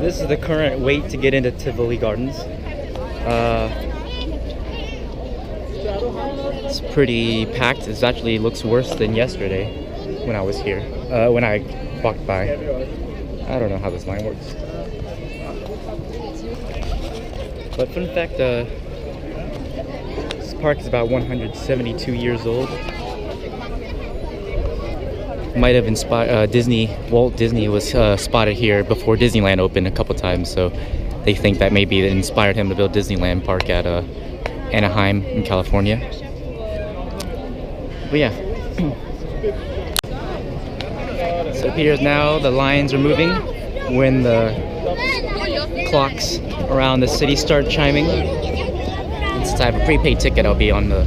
this is the current wait to get into Tivoli Gardens. It's pretty packed. It actually looks worse than yesterday when I was here, when I walked by. I don't know how this line works. But fun fact, this park is about 172 years old. Might have inspired Walt Disney was spotted here before Disneyland opened a couple times, so they think that maybe it inspired him to build Disneyland Park at Anaheim in California. But yeah. So here's now the lines are moving when the clocks around the city start chiming. Since I have a prepaid ticket, I'll be on the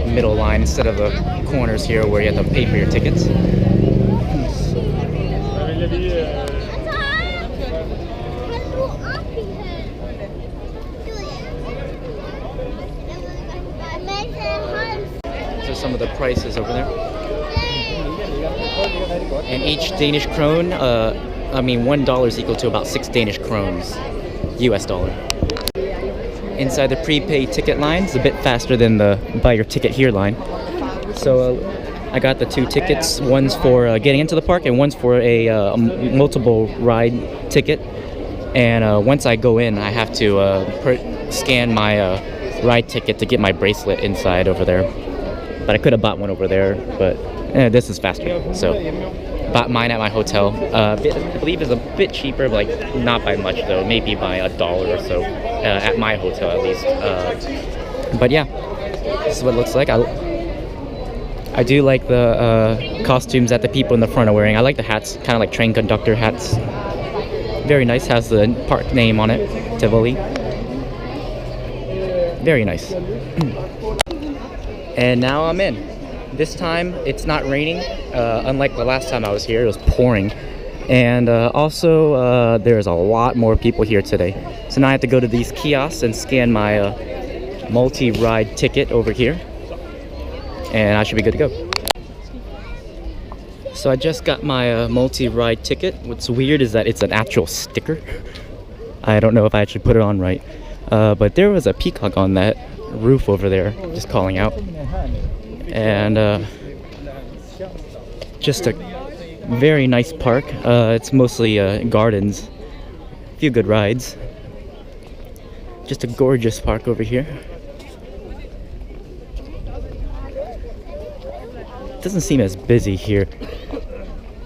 middle line instead of the corners here where you have to pay for your tickets. So some of the prices over there. And each Danish krone, $1 is equal to about 6 Danish krones, US dollar. Inside the prepaid ticket line is a bit faster than the buy your ticket here line. So I got the 2 tickets. One's for getting into the park and one's for a multiple ride ticket. And once I go in, I have to scan my ride ticket to get my bracelet inside over there. But I could have bought one over there, but this is faster. So bought mine at my hotel. I believe it's a bit cheaper, but like not by much though. Maybe by $1 or so at my hotel at least. But yeah, this is what it looks like. I do like the costumes that the people in the front are wearing. I like the hats, kind of like train conductor hats. Very nice. Has the park name on it, Tivoli. Very nice. And now I'm in. This time it's not raining, unlike the last time I was here. It was pouring. And also there's a lot more people here today. So now I have to go to these kiosks and scan my multi-ride ticket over here. And I should be good to go. So I just got my multi-ride ticket. What's weird is that it's an actual sticker. I don't know if I actually put it on right. But there was a peacock on that roof over there just calling out. And just a very nice park. It's mostly gardens, a few good rides. Just a gorgeous park over here. Doesn't seem as busy here.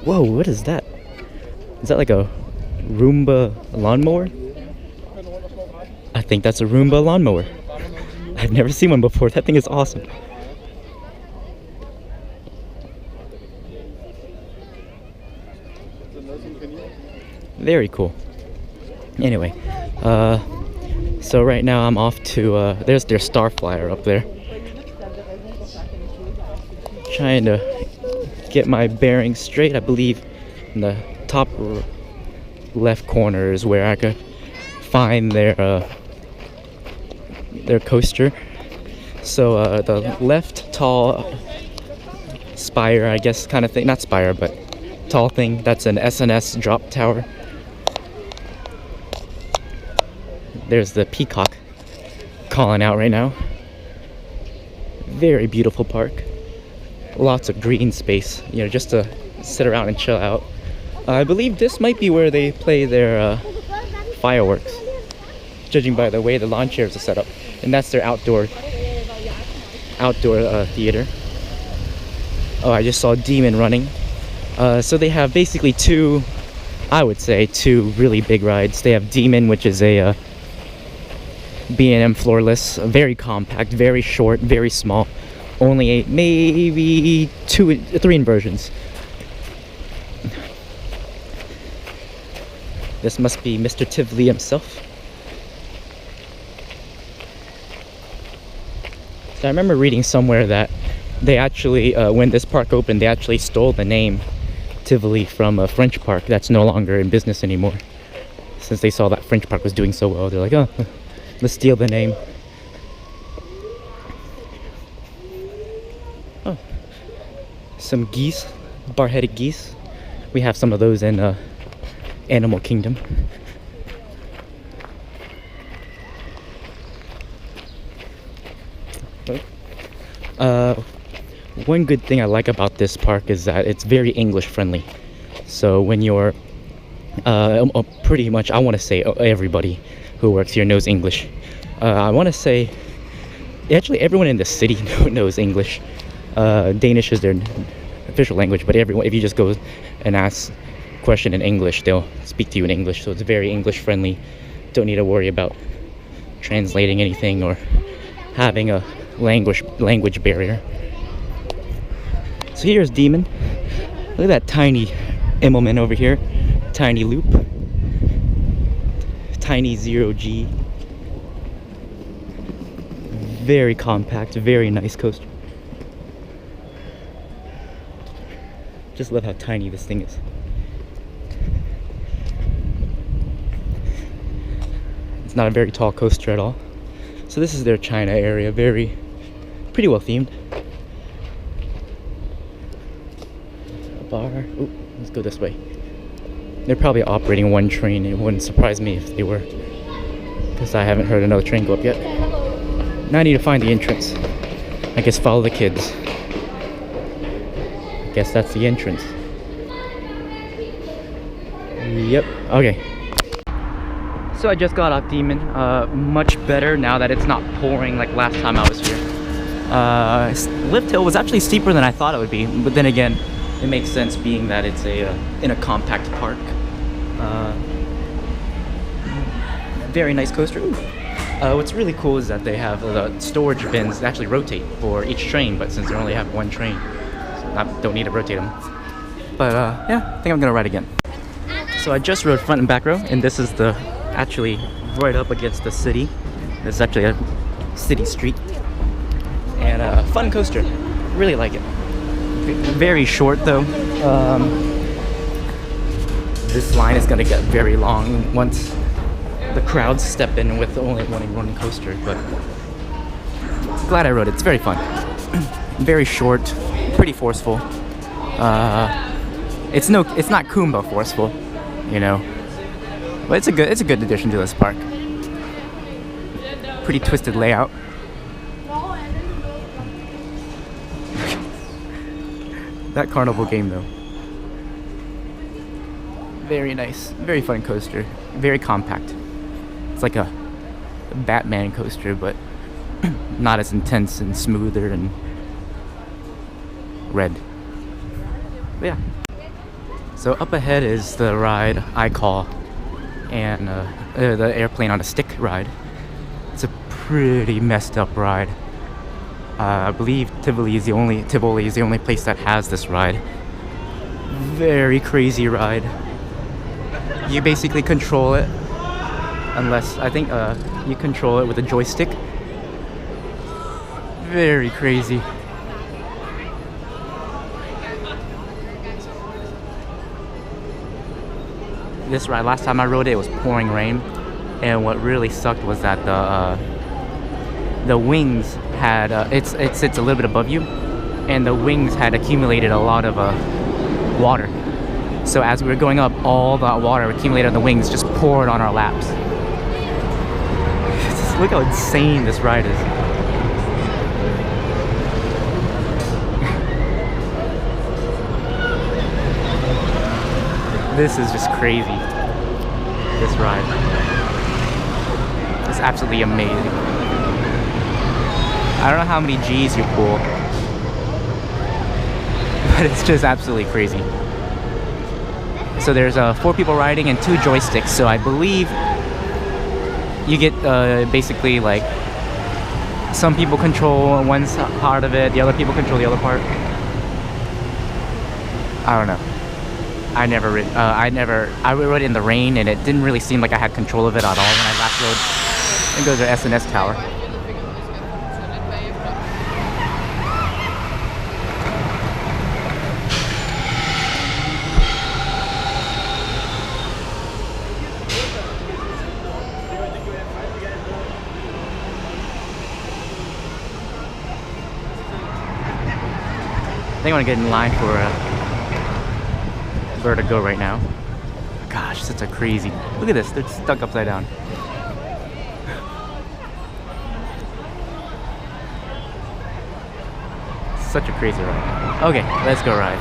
Whoa, what is that? Is that like a Roomba lawnmower? I think that's a Roomba lawnmower. I've never seen one before. That thing is awesome. Very cool. Anyway, so right now I'm off to, there's their Star Flyer up there. Trying to get my bearings straight. I believe in the top left corner is where I could find their coaster. So the left tall spire, I guess, kind of thing, not spire, but tall thing, that's an SNS drop tower. There's the peacock calling out right now. Very beautiful park. Lots of green space, you know, just to sit around and chill out. I believe this might be where they play their fireworks, judging by the way the lawn chairs are set up. And that's their outdoor theater. Oh, I just saw Demon running. So they have basically two really big rides. They have Demon, which is a B&M floorless, very compact, very short, very small. Only maybe 3 inversions. This must be Mr. Tivoli himself. So I remember reading somewhere that they actually, when this park opened, they actually stole the name Tivoli from a French park that's no longer in business anymore. Since they saw that French park was doing so well, they're like, oh, let's steal the name. Oh, some geese, bar-headed geese. We have some of those in Animal Kingdom. Uh, One good thing I like about this park is that it's very English friendly. So when you're pretty much, I want to say everybody who works here knows English. I want to say actually everyone in the city knows English. Danish is their official language, but everyone, if you just go and ask a question in English, they'll speak to you in English. So it's very English friendly. Don't need to worry about translating anything or having a language barrier. So here's Demon. Look at that tiny Immelman over here. Tiny loop. Tiny 0G. Very compact, very nice coaster. Just love how tiny this thing is. It's not a very tall coaster at all. So this is their China area, pretty well themed. Bar. Ooh, let's go this way. They're probably operating one train. It wouldn't surprise me if they were, because I haven't heard another train go up yet. Now I need to find the entrance. I guess follow the kids. I guess that's the entrance. Yep. Okay. So I just got off Demon. Much better now that it's not pouring like last time I was here. Lift Hill was actually steeper than I thought it would be, but then again, it makes sense being that it's in a compact park. Very nice coaster. What's really cool is that they have the storage bins that actually rotate for each train, but since they only have one train, so I don't need to rotate them. But yeah, I think I'm gonna ride again. So I just rode front and back row, and this is actually right up against the city. This is actually a city street, and a fun coaster. Really like it. Very short though. This line is gonna get very long once the crowds step in with only one coaster, but glad I rode it. It's very fun. Very short, pretty forceful. It's not Kumba forceful, you know, but it's a good addition to this park. Pretty twisted layout. That carnival game though. Very nice, very fun coaster, very compact. It's like a Batman coaster, but not as intense and smoother and red. But yeah. So up ahead is the ride I call, and the airplane on a stick ride. It's a pretty messed up ride. I believe Tivoli is the only place that has this ride. Very crazy ride. You basically control it, unless I think you control it with a joystick. Very crazy. This ride, last time I rode it, it was pouring rain, and what really sucked was that the wings had it sits a little bit above you, and the wings had accumulated a lot of water. So as we were going up, all that water accumulated on the wings just poured on our laps. Just look how insane this ride is. This is just crazy. This ride. It's absolutely amazing. I don't know how many G's you pull, but it's just absolutely crazy. So there's 4 people riding and 2 joysticks, so I believe you get basically like some people control one part of it, the other people control the other part. I don't know. I rode it in the rain, and it didn't really seem like I had control of it at all when I last rode. It goes to SNS Tower. I think I want to get in line for Vertigo right now. Gosh, such a crazy... Look at this, they're stuck upside down. such a crazy ride. Okay, let's go ride.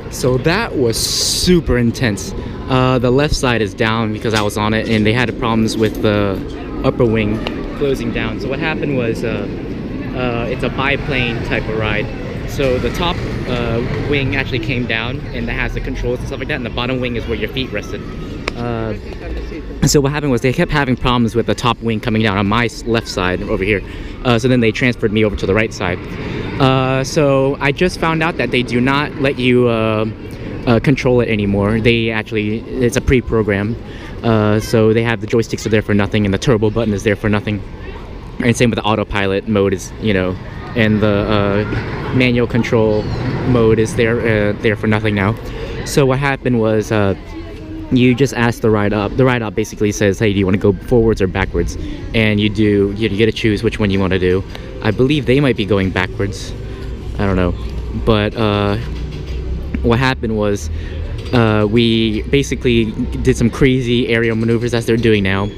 So that was super intense. The left side is down because I was on it, and they had problems with the upper wing closing down. So what happened was it's a biplane type of ride. So the top wing actually came down, and that has the controls and stuff like that, and the bottom wing is where your feet rested. So what happened was they kept having problems with the top wing coming down on my left side over here. So then they transferred me over to the right side. So I just found out that they do not let you control it anymore. They actually, it's a pre-program. So they have the joysticks are there for nothing, and the turbo button is there for nothing. And same with the autopilot mode is, you know, and the manual control mode is there for nothing now. So what happened was you just ask the ride up. The ride up basically says, hey, do you want to go forwards or backwards? And you get to choose which one you want to do. I believe they might be going backwards. I don't know. But what happened was we basically did some crazy aerial maneuvers as they're doing now.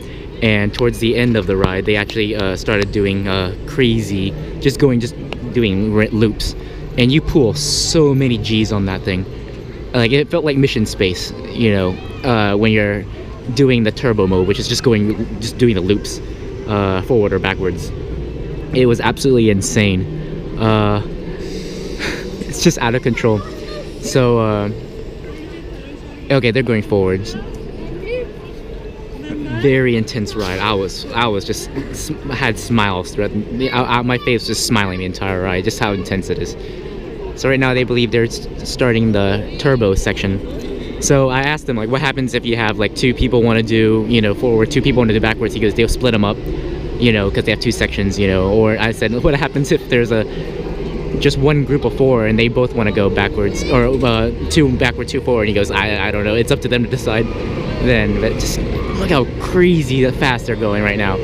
And towards the end of the ride, they actually started doing crazy, just doing loops. And you pull so many G's on that thing. Like, it felt like mission space, you know, when you're doing the turbo mode, which is just doing the loops forward or backwards. It was absolutely insane. It's just out of control. So okay, they're going forwards. Very intense ride. I was just had smiles throughout. My face was smiling the entire ride. Just how intense it is. So right now they believe they're starting the turbo section. So I asked them, like, what happens if you have like two people want to do, you know, forward, two people want to do backwards? He goes, they'll split them up, you know, because they have two sections, you know. Or I said, what happens if there's just one group of four and they both want to go backwards, or two backward, two forward? And he goes, I don't know. It's up to them to decide. Then, but just look how crazy fast they're going right now.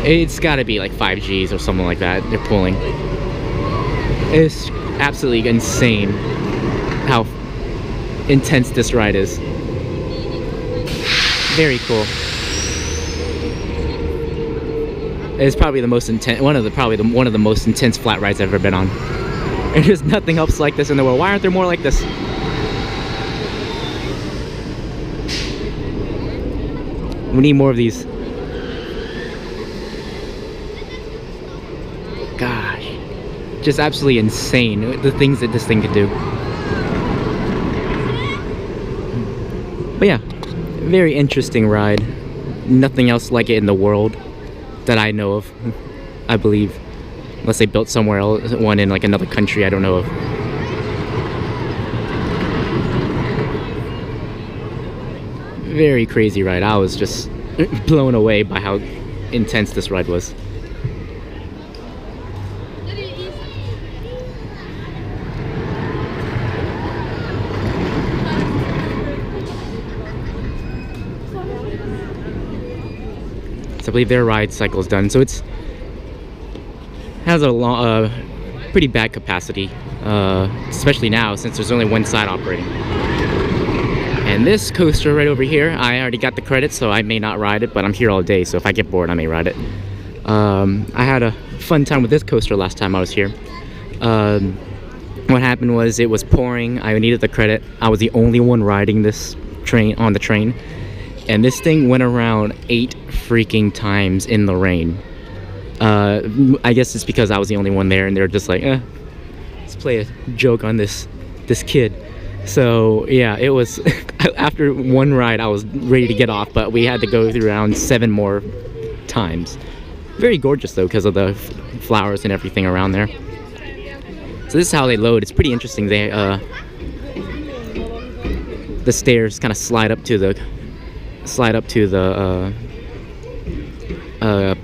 It's got to be like 5 Gs or something like that they're pulling. It's absolutely insane how intense this ride is. Very cool. It's probably the most intense, one of the most intense flat rides I've ever been on. And there's nothing else like this in the world. Why aren't there more like this? We need more of these. Gosh, just absolutely insane the things that this thing could do. But yeah, very interesting ride. Nothing else like it in the world that I know of, I believe, unless they built somewhere else, one in like another country I don't know of. Very crazy ride. I was just blown away by how intense this ride was. So I believe their ride cycle is done. So it's has a long, pretty bad capacity, especially now since there's only one side operating. And this coaster right over here, I already got the credits, so I may not ride it, but I'm here all day, so if I get bored, I may ride it. I had a fun time with this coaster last time I was here. What happened was it was pouring. I needed the credit. I was the only one riding this train on the train, and this thing went around 8 freaking times in the rain. I guess it's because I was the only one there, and they're just like, let's play a joke on this kid. So yeah, it was after one ride I was ready to get off, but we had to go through around 7 more times. Very gorgeous though, because of the flowers and everything around there. So this is how they load. It's pretty interesting. They the stairs kind of slide up to the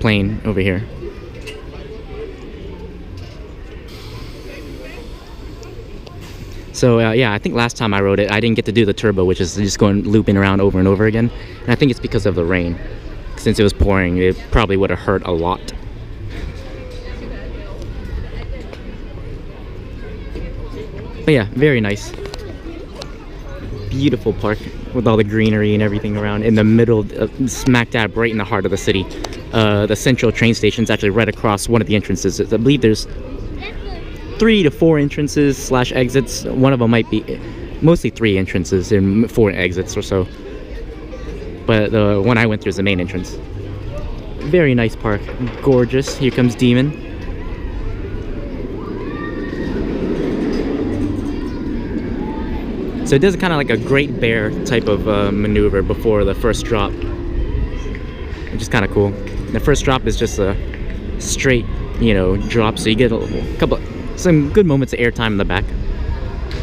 plane over here. So yeah, I think last time I rode it, I didn't get to do the turbo, which is just going looping around over and over again. And I think it's because of the rain. Since it was pouring, it probably would have hurt a lot. But yeah, very nice. Beautiful park with all the greenery and everything around in the middle, smack dab right in the heart of the city. The central train station is actually right across one of the entrances. I believe there's 3 to 4 entrances slash exits. One of them might be mostly 3 entrances and 4 exits or so. But the one I went through is the main entrance. Very nice park. Gorgeous. Here comes Demon. So it does kind of like a Great Bear type of maneuver before the first drop, which is kind of cool. The first drop is just a straight, you know, drop, so you get some good moments of airtime in the back.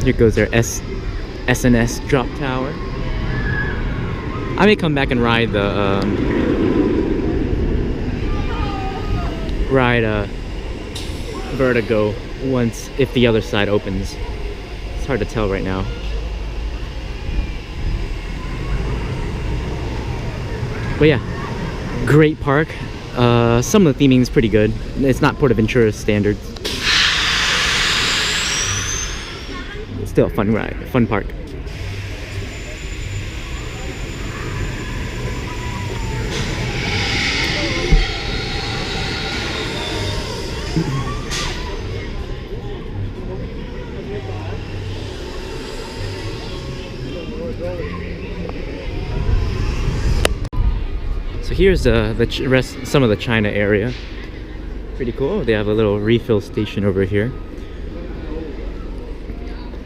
Here goes their S&S drop tower. I may come back and ride the Vertigo once if the other side opens. It's hard to tell right now. But yeah, great park. Some of the theming is pretty good. It's not PortAventura standards. It's still a fun ride, fun park. So here's some of the China area. Pretty cool. They have a little refill station over here.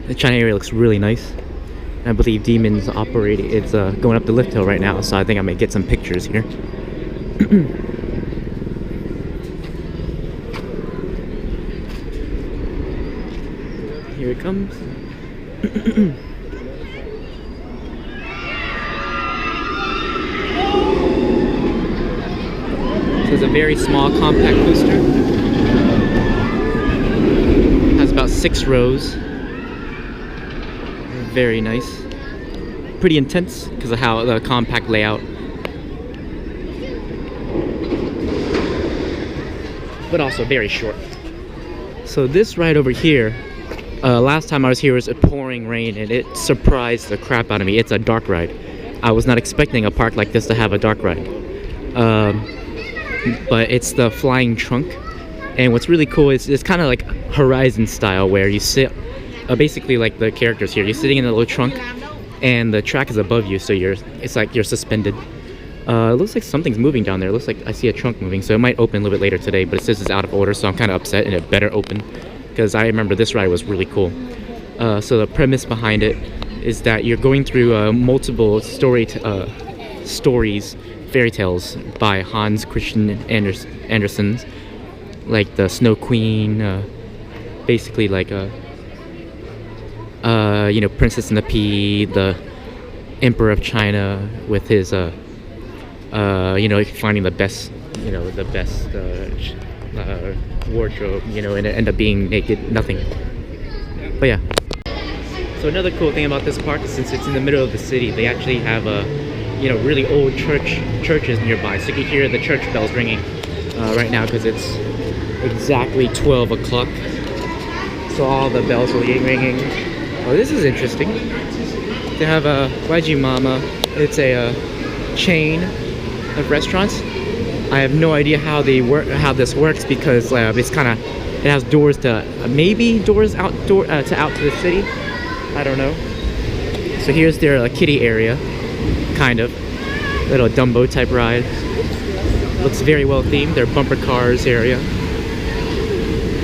The China area looks really nice. I believe Demon's operating. It's going up the lift hill right now, so I think I may get some pictures here. Here it comes. So it's a very small, compact coaster. Has about 6 rows. Very nice. Pretty intense because of how the compact layout. But also very short. So this ride over here, last time I was here was a pouring rain and it surprised the crap out of me. It's a dark ride. I was not expecting a park like this to have a dark ride. But it's the flying trunk, and what's really cool is it's kind of like Horizon style, where you sit basically like the characters here, you're sitting in a little trunk and the track is above you, so it's like you're suspended. It looks like something's moving down there. It looks like I see a trunk moving, so it might open a little bit later today, but it says it's out of order, so I'm kind of upset, and it better open because I remember this ride was really cool. So the premise behind it is that you're going through multiple stories, fairy tales by Hans Christian Andersen, like the Snow Queen, basically like you know, Princess and the Pea, the Emperor of China with his you know, finding the best, you know, the best wardrobe, you know, and it end up being naked, nothing. But yeah. So another cool thing about this park is since it's in the middle of the city, they actually have you know, really old churches nearby, so you can hear the church bells ringing right now because it's exactly 12 o'clock. So all the bells will be ringing. Oh, this is interesting. They have a YG Mama. It's a chain of restaurants. I have no idea how this works because it's kind of, it has doors to maybe doors out to the city. I don't know. So here's their kiddie area. Kind of little Dumbo type ride. Looks very well themed. Their bumper cars area.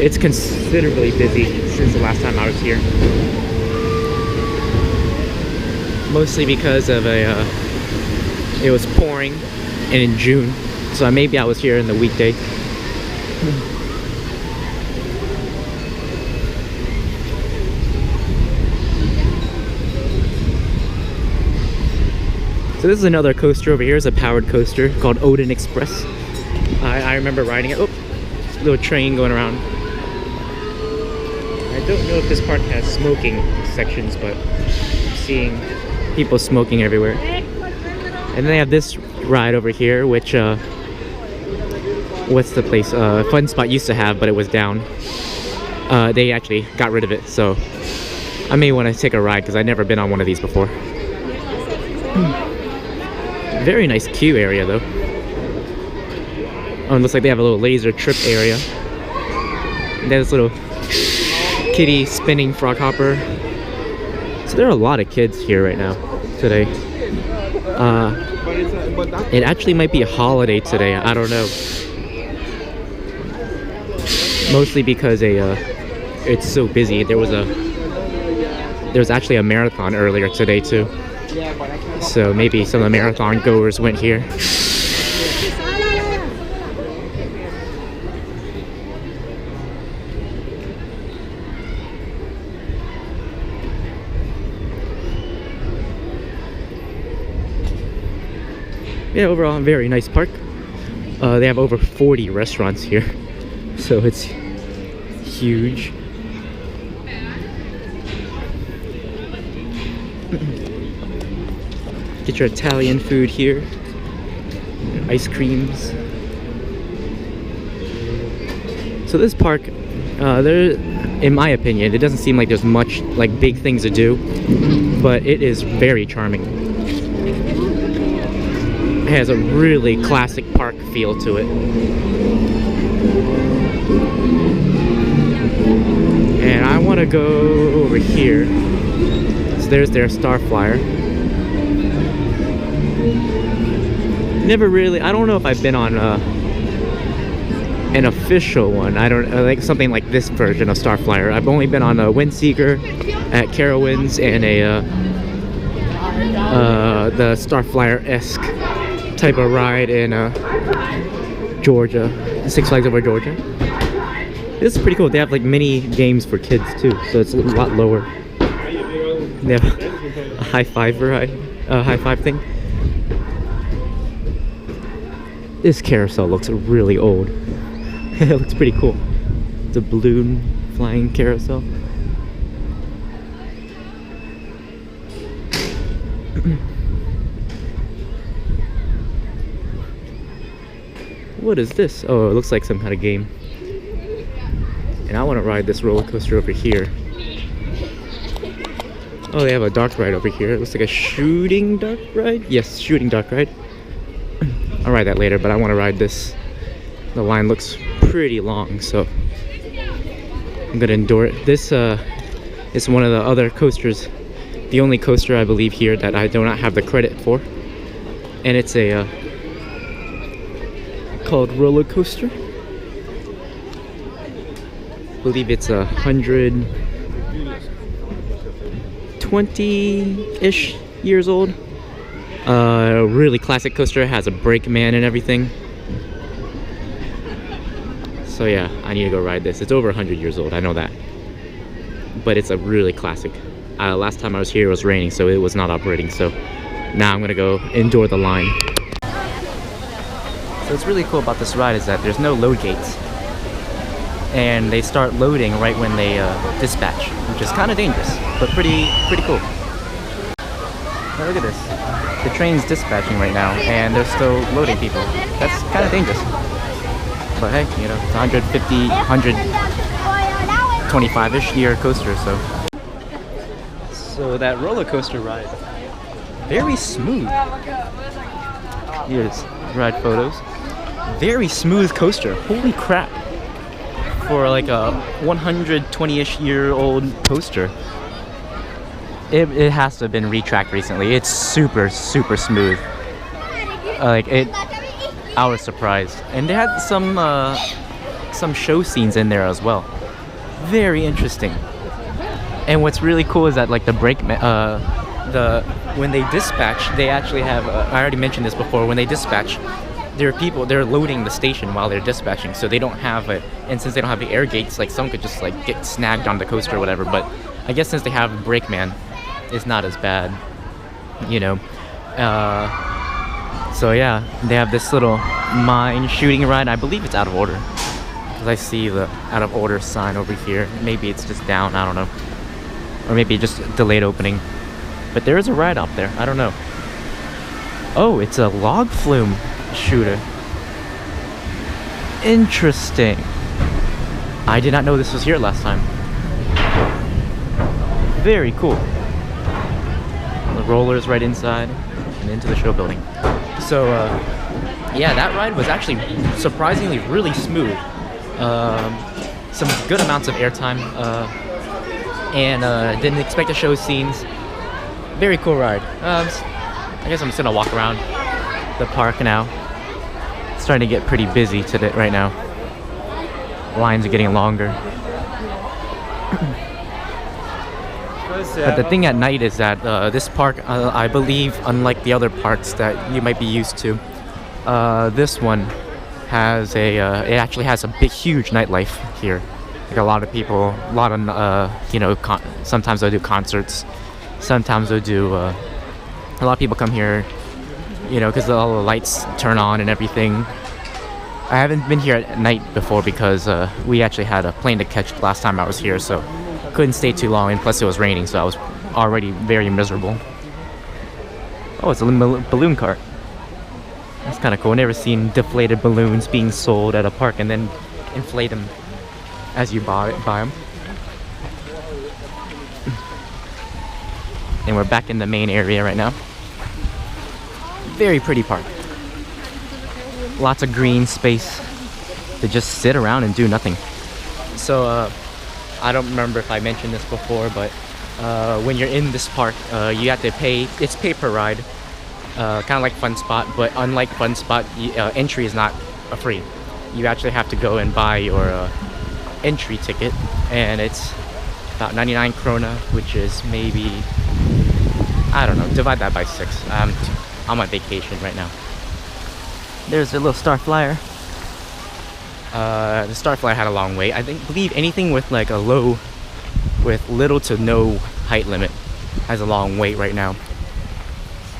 It's considerably busy since the last time I was here. Mostly because of it was pouring and in June, so maybe I was here in the weekday. So this is another coaster over here. It's a powered coaster called Odin Express. I remember riding it. Oh, little train going around. I don't know if this park has smoking sections, but I'm seeing people smoking everywhere. And then they have this ride over here, which what's the place? Fun Spot used to have, but it was down. They actually got rid of it, so I may want to take a ride because I've never been on one of these before. Very nice queue area though. Oh, it looks like they have a little laser trip area. And there's little Kitty spinning frog hopper. So there are a lot of kids here right now, today. It actually might be a holiday today, I don't know. Mostly because it's so busy. There was actually a marathon earlier today too. So maybe some of the marathon goers went here. Yeah, overall, a very nice park. They have over 40 restaurants here, so it's huge. Get your Italian food here, ice creams. So this park, in my opinion, it doesn't seem like there's much like big things to do, but it is very charming. It has a really classic park feel to it. And I want to go over here. So there's their Star Flyer. Never really, I don't know if I've been on an official one. I don't like something like this version of Star Flyer. I've only been on a Windseeker at Carowinds and the Star Flyer-esque type of ride in Georgia, Six Flags Over Georgia. This is pretty cool. They have like mini games for kids too, so it's a lot lower. They have a high five thing. This carousel looks really old. It looks pretty cool. It's a balloon flying carousel. What is this? Oh, it looks like some kind of game. And I want to ride this roller coaster over here. Oh, they have a dark ride over here. It looks like a shooting dark ride? Yes, shooting dark ride. I'll ride that later, but I want to ride this. The line looks pretty long, so I'm gonna endure it. This is one of the other coasters, the only coaster I believe here that I do not have the credit for, and it's a called roller coaster. I believe it's 120-ish years old. A really classic coaster, has a brake man and everything. So yeah, I need to go ride this. It's over 100 years old, I know that. But it's a really classic. Last time I was here it was raining, so it was not operating. So now I'm gonna go endure the line. So what's really cool about this ride is that there's no load gates. And they start loading right when they dispatch, which is kind of dangerous, but pretty cool. Now look at this. The train's dispatching right now, and they're still loading people. That's kind of dangerous. But hey, you know, it's 150, 125-ish year coaster, so. So that roller coaster ride, very smooth. Here's ride photos. Very smooth coaster, holy crap. For like a 120-ish year old coaster. It has to have been retracked recently. It's super smooth. I was surprised. And they had some show scenes in there as well. Very interesting. And what's really cool is that like the brakeman, when they dispatch, they actually have. I already mentioned this before. When they dispatch, there are people. They're loading the station while they're dispatching, so they don't have it. And since they don't have the air gates, like someone could just like get snagged on the coaster or whatever. But I guess since they have a brakeman, it's not as bad, you know. So yeah, they have this little mine shooting ride. I believe it's out of order because I see the out of order sign over here. Maybe it's just down, I don't know, or maybe just delayed opening. But there is a ride out there, I don't know. Oh, it's a log flume shooter. Interesting. I did not know this was here last time. Very cool. The rollers right inside and into the show building. So yeah, that ride was actually surprisingly really smooth. Some good amounts of airtime. and didn't expect to show scenes. Very cool ride. I guess I'm just gonna walk around the park now. It's starting to get pretty busy today right now. Lines are getting longer. But the thing at night is that this park, I believe, unlike the other parks that you might be used to, this one has a it actually has a huge nightlife here. Like a lot of people, a lot of you know, sometimes they'll do concerts, sometimes they'll do a lot of people come here, you know, because all the lights turn on and everything. I haven't been here at night before because we actually had a plane to catch last time I was here, so couldn't stay too long, and plus it was raining, so I was already very miserable. Oh, it's a balloon cart. That's kind of cool. Never seen deflated balloons being sold at a park and then inflate them as you buy them. And we're back in the main area right now. Very pretty park. Lots of green space to just sit around and do nothing. So I don't remember if I mentioned this before, but when you're in this park, you have to pay. It's pay per ride, kind of like Fun Spot, but unlike Fun Spot, entry is not free. You actually have to go and buy your entry ticket, and it's about 99 krona, which is maybe, I don't know, divide that by 6. I'm on vacation right now. There's a little Star Flyer. The Star Flyer had a long wait. I believe anything with like a low, with little to no height limit has a long wait right now.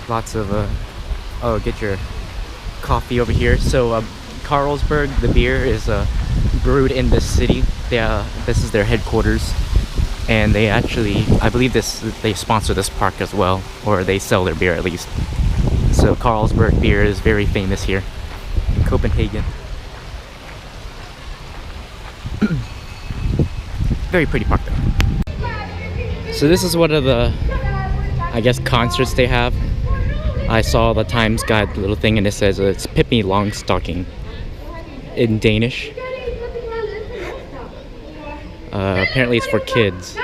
Lots of oh, get your coffee over here. So Carlsberg, the beer, is brewed in this city. This is their headquarters, and they actually, I believe they sponsor this park as well, or they sell their beer at least. So Carlsberg beer is very famous here in Copenhagen. Very pretty park though. So this is one of the, I guess, concerts they have. I saw the Times Guide little thing, and it says it's Pippi Longstocking in Danish. Apparently it's for kids.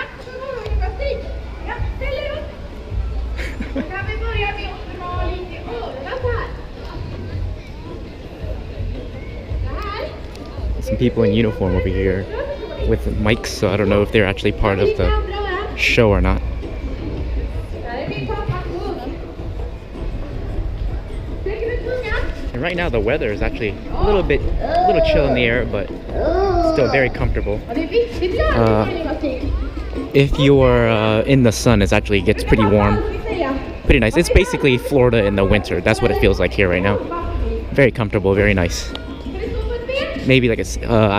Some people in uniform over here with mics, so I don't know if they're actually part of the show or not. And right now the weather is actually a little chill in the air, but still very comfortable. If you're in the sun, it actually gets pretty warm, pretty nice. It's basically Florida in the winter. That's what it feels like here right now. Very comfortable, very nice. Maybe like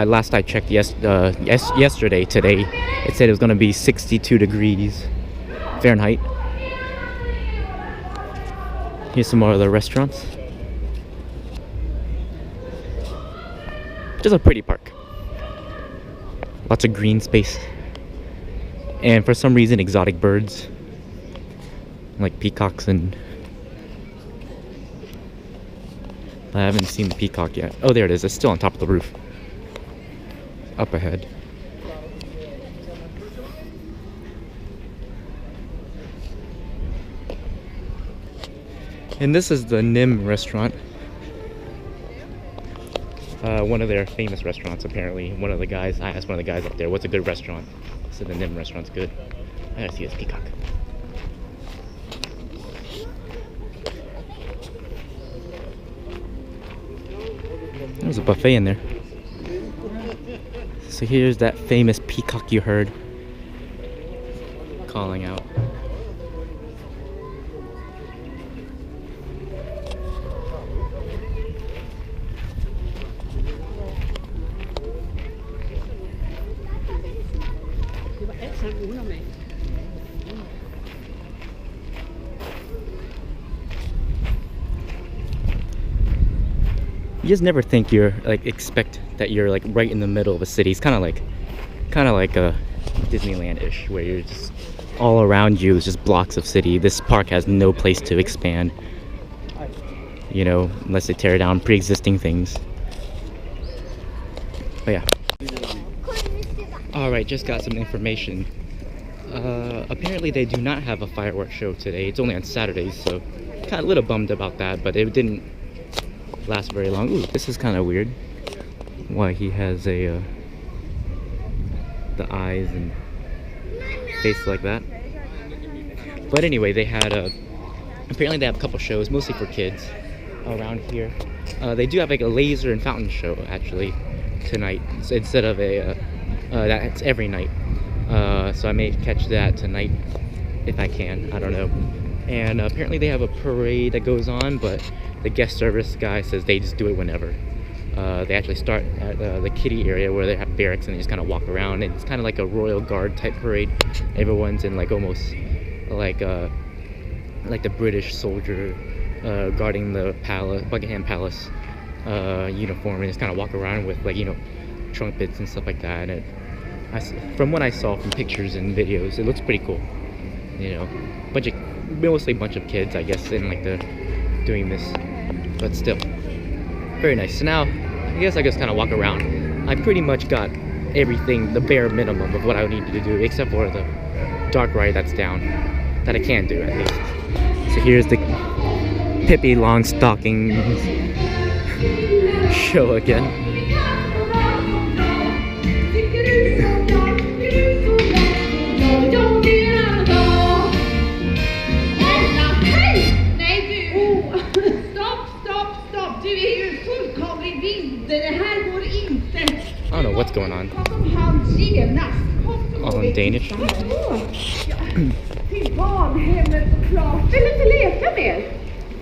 last I checked yesterday, today, it said it was going to be 62 degrees Fahrenheit. Here's some more of the restaurants. Just a pretty park. Lots of green space. And for some reason, exotic birds. Like peacocks and... I haven't seen the peacock yet. Oh, there it is. It's still on top of the roof. Up ahead. And this is the Nim restaurant. One of their famous restaurants, apparently. One of the guys, I asked one of the guys up there, what's a good restaurant? He said the Nim restaurant's good. I gotta see this peacock. There's a buffet in there. So here's that famous peacock you heard calling out. You just never think you're like expect that you're like right in the middle of a city. It's kind of like a Disneyland-ish, where you're just all around you is just blocks of city. This park has no place to expand, you know, unless they tear down pre-existing things. But yeah. All right, just got some information. Apparently they do not have a fireworks show today. It's only on Saturdays, so kind of a little bummed about that, but it didn't last very long. Ooh, this is kind of weird. Why he has a the eyes and face like that. But anyway, they had apparently they have a couple shows, mostly for kids, around here. They do have like a laser and fountain show actually tonight, so instead of a that's every night. So I may catch that tonight if I can. I don't know. And apparently they have a parade that goes on, but the guest service guy says they just do it whenever. They actually start at the kiddie area where they have barracks and they just kind of walk around, and it's kind of like a royal guard type parade. Everyone's in like almost like the British soldier guarding the palace, Buckingham Palace uniform, and just kind of walk around with like, you know, trumpets and stuff like that. And from what I saw from pictures and videos, it looks pretty cool. You know, mostly a bunch of kids, I guess, in like the doing this, but still very nice. So now I guess I just kind of walk around. I pretty much got everything, the bare minimum of what I needed to do, except for the dark ride that's down, that I can do at least. So here's the Pippi Longstockings show again. I don't know what's going on. All in Danish.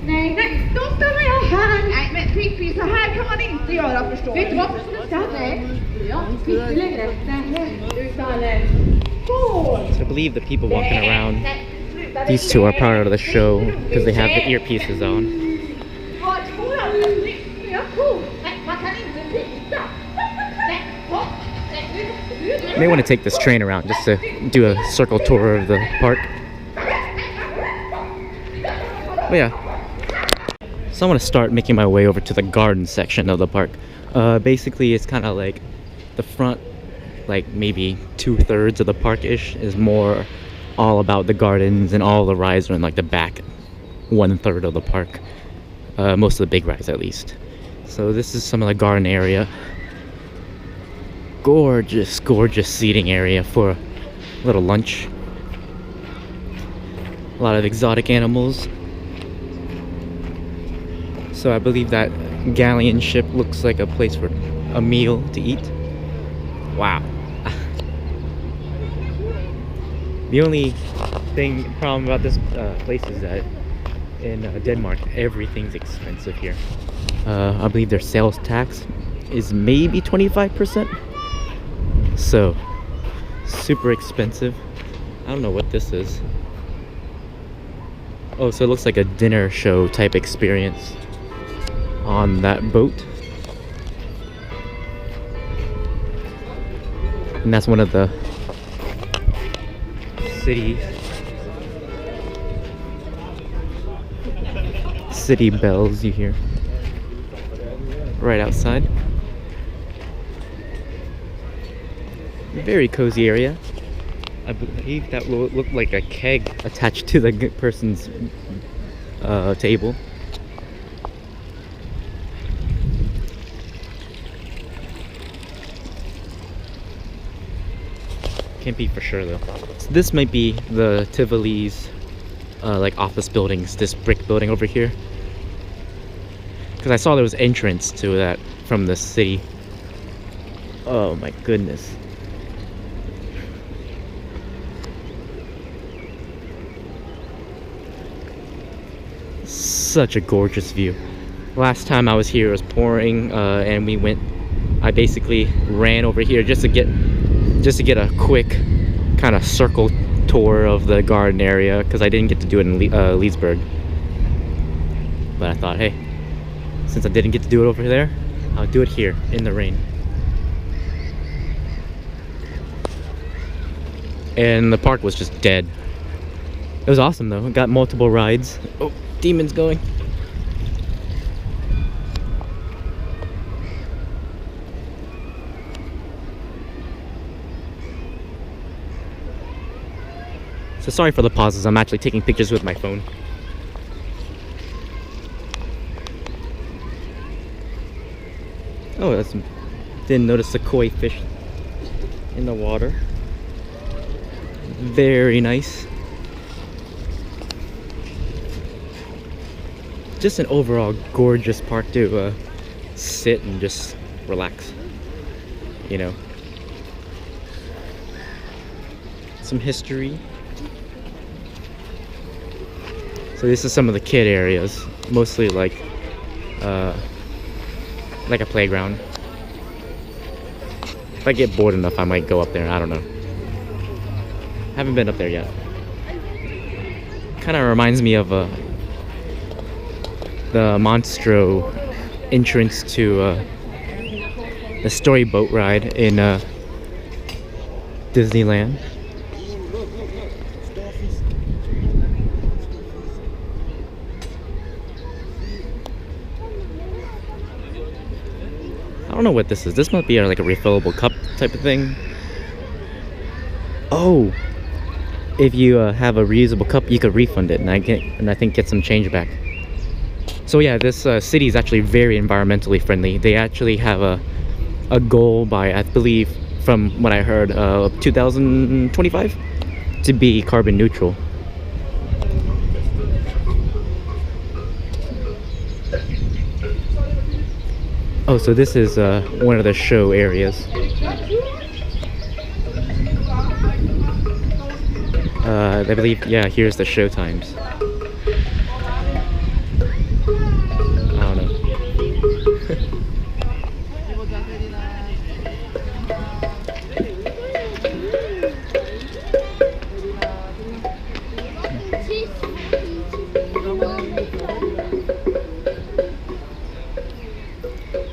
Nej, då stannar jag här. Nej, men Pippi, så här kan man inte göra, förstår du. Vet du varför ska du stanna? Nej. Ja, Pippi längre. Nej, utan... So I believe the people walking around, these two are part of the show because they have the earpieces on. You may want to take this train around just to do a circle tour of the park. But yeah. So I want to start making my way over to the garden section of the park. Basically, it's kind of like the front, like maybe 2/3 of the park-ish is more all about the gardens, and all the rides are in like the back 1/3 of the park. Most of the big rides, at least. So this is some of the garden area. Gorgeous, gorgeous seating area for a little lunch. A lot of exotic animals. So I believe that galleon ship looks like a place for a meal to eat. Wow. The only problem about this place is that in Denmark, everything's expensive here. I believe their sales tax is maybe 25%. So, super expensive. I don't know what this is. Oh, so it looks like a dinner show type experience on that boat. And that's one of the city bells you hear right outside. Very cozy area. I believe that will look like a keg attached to the person's table. Can't be for sure though. So this might be the Tivoli's like office buildings, this brick building over here. Because I saw there was entrance to that from the city. Oh my goodness. Such a gorgeous view. Last time I was here it was pouring, and I basically ran over here just to get a quick kind of circle tour of the garden area, because I didn't get to do it in Leesburg. But I thought, hey, since I didn't get to do it over there, I'll do it here in the rain. And the park was just dead. It was awesome though. It got multiple rides. Oh, demons going. So sorry for the pauses, I'm actually taking pictures with my phone. Oh, didn't notice the koi fish in the water. Very nice. Just an overall gorgeous park to sit and just relax, you know. Some history. So this is some of the kid areas, mostly like a playground. If I get bored enough, I might go up there. I don't know. Haven't been up there yet. Kind of reminds me of the Monstro entrance to the storyboat ride in Disneyland. I don't know what this is. This might be like a refillable cup type of thing. Oh, if you have a reusable cup, you could refund it, and I think get some change back. So yeah, this city is actually very environmentally friendly. They actually have a goal by, I believe, from what I heard, 2025 to be carbon neutral. Oh, so this is one of the show areas. I believe, yeah, here's the show times. I don't know.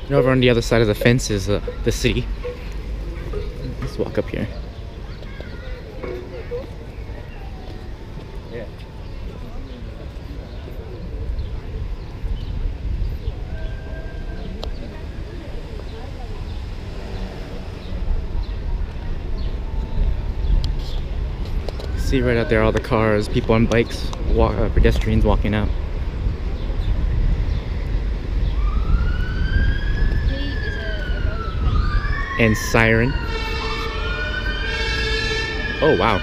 And over on the other side of the fence is the city. Let's walk up here. See right out there all the cars, people on bikes, pedestrians walking out. And siren. Oh wow.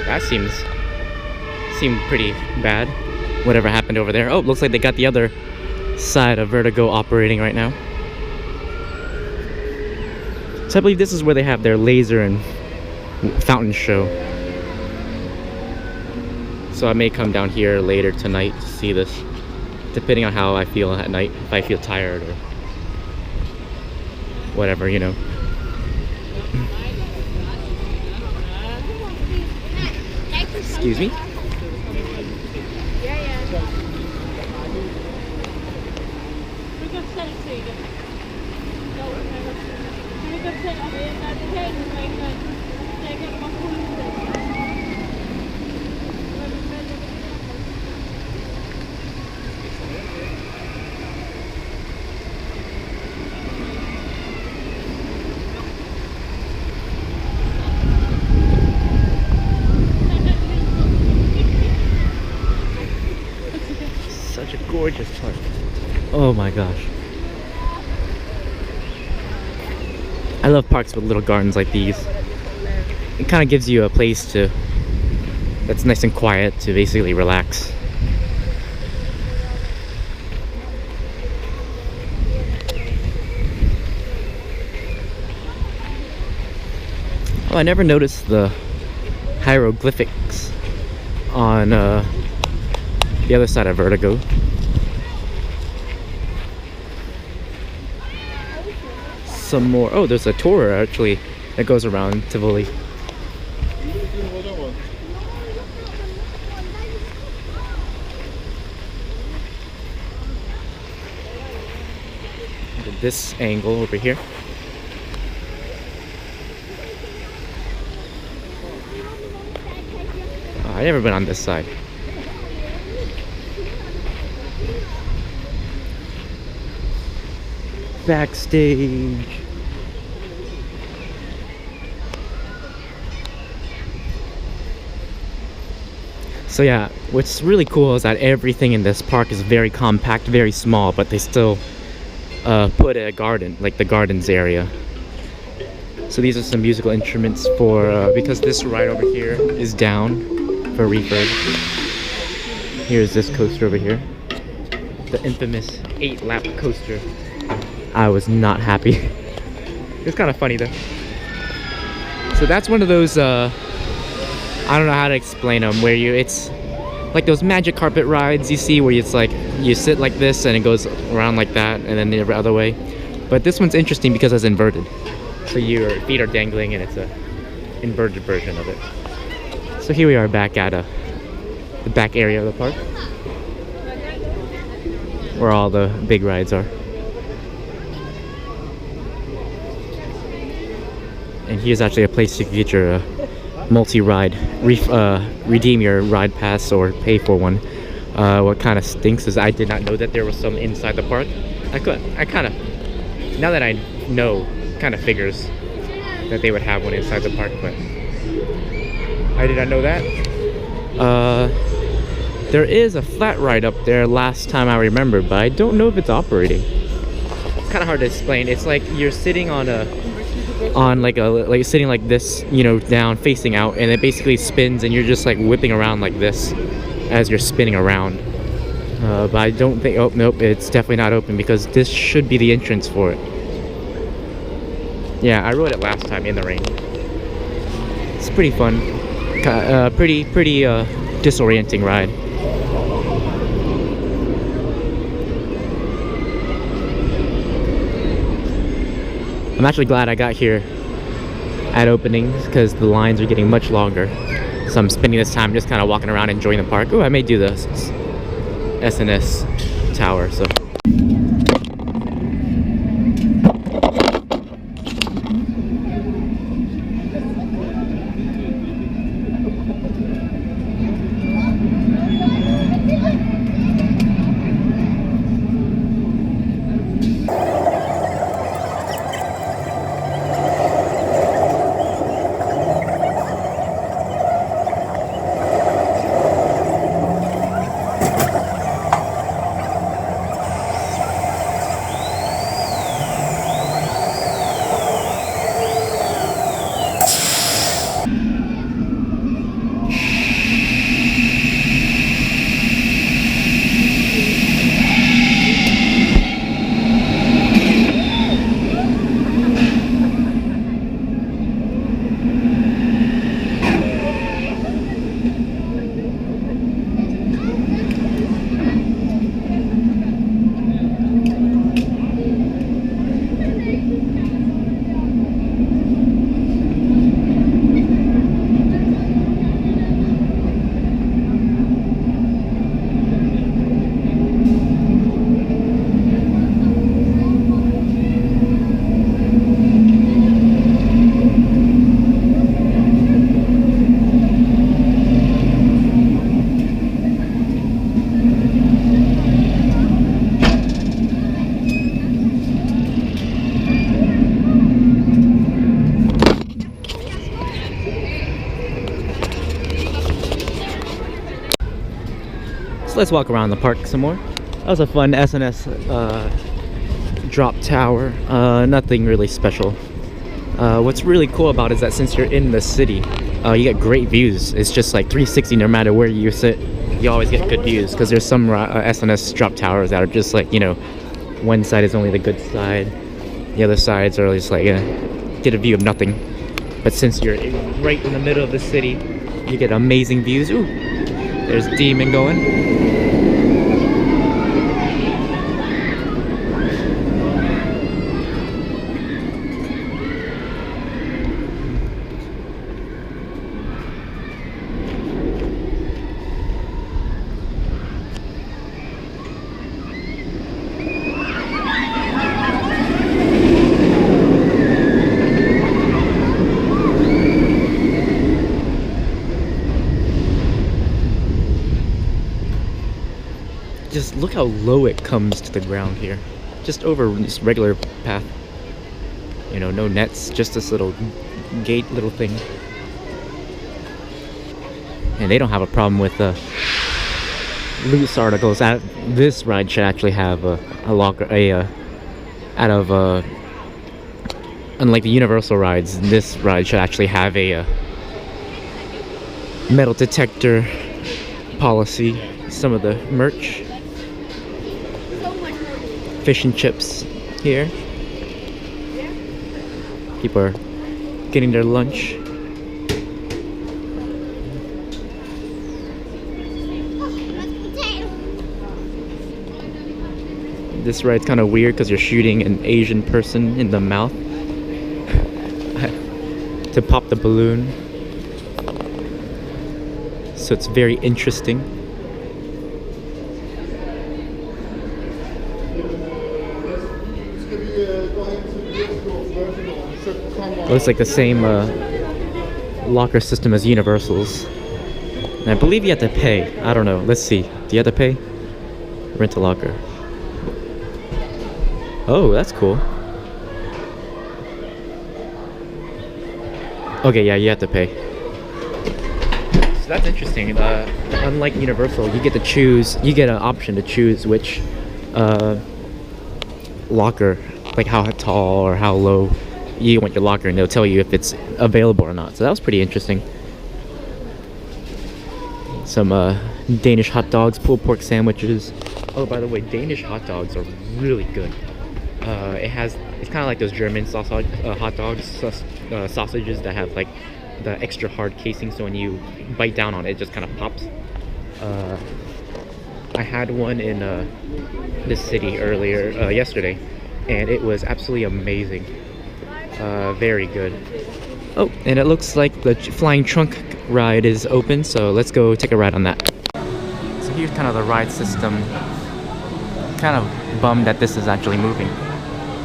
That seemed pretty bad. Whatever happened over there. Oh, looks like they got the other side of Vertigo operating right now. So I believe this is where they have their laser and fountain show. So I may come down here later tonight to see this, depending on how I feel at night, if I feel tired or whatever, you know. Excuse me? Such a gorgeous park. Oh my gosh. I love parks with little gardens like these. It kind of gives you a place that's nice and quiet to basically relax. Oh, I never noticed the hieroglyphics on the other side of Vertigo. Some more. Oh, there's a tour actually that goes around Tivoli. This angle over here. Oh, I've never been on this side. backstage. So yeah, what's really cool is that everything in this park is very compact, very small, but they still put a garden, like the gardens area. So these are some musical instruments for, because this ride over here is down for refurb. Here's this coaster over here. The infamous 8-lap coaster. I was not happy. It's kind of funny though. So that's one of those, I don't know how to explain them, where it's like those magic carpet rides you see where it's like you sit like this and it goes around like that and then the other way. But this one's interesting because it's inverted. So your feet are dangling and it's a inverted version of it. So here we are back at the back area of the park, where all the big rides are. And here's actually a place you can get your multi-ride, redeem your ride pass or pay for one. What kind of stinks is I did not know that there was some inside the park. I kind of, now that I know, kind of figures that they would have one inside the park, but I did not know that. There is a flat ride up there last time I remember, but I don't know if it's operating. It's kind of hard to explain. It's like you're sitting on sitting like this, you know, down facing out, and it basically spins and you're just like whipping around like this as you're spinning around. But I don't think, oh nope, it's definitely not open because this should be the entrance for it. Yeah, I rode it last time in the rain. It's pretty fun. Pretty disorienting ride. I'm actually glad I got here at openings because the lines are getting much longer. So I'm spending this time just kind of walking around enjoying the park. Oh, I may do this SNS tower, so. So let's walk around the park some more. That was a fun SNS drop tower. Nothing really special. What's really cool about it is that since you're in the city, you get great views. It's just like 360 no matter where you sit. You always get good views because there's some SNS drop towers that are just like, you know, one side is only the good side. The other sides are just like, get a view of nothing. But since you're right in the middle of the city, you get amazing views. Ooh, there's Demon going. Just look how low it comes to the ground here. just over this regular path. You know, no nets, just this little gate little thing. And they don't have a problem with loose articles. This ride should actually have a locker, unlike the Universal rides, this ride should actually have a metal detector policy. Some of the merch, fish and chips here. People are getting their lunch. This ride's kind of weird because you're shooting an Asian person in the mouth to pop the balloon. So it's very interesting. Looks like the same locker system as Universal's. And I believe you have to pay. I don't know. Let's see. Do you have to pay? Rent a locker. Oh, that's cool. Okay, yeah, you have to pay. So that's interesting. Unlike Universal, you get to choose. You get an option to choose which locker, like how tall or how low you want your locker, and they'll tell you if it's available or not. So that was pretty interesting. Some Danish hot dogs, pulled pork sandwiches. Oh, by the way, Danish hot dogs are really good. It's kind of like those German sausage, hot dogs, sausages that have like the extra hard casing, so when you bite down on it, it just kind of pops. I had one in this city yesterday, and it was absolutely amazing. Very good. Oh, and it looks like the flying trunk ride is open, so let's go take a ride on that. So here's kind of the ride system. Kind of bummed that this is actually moving,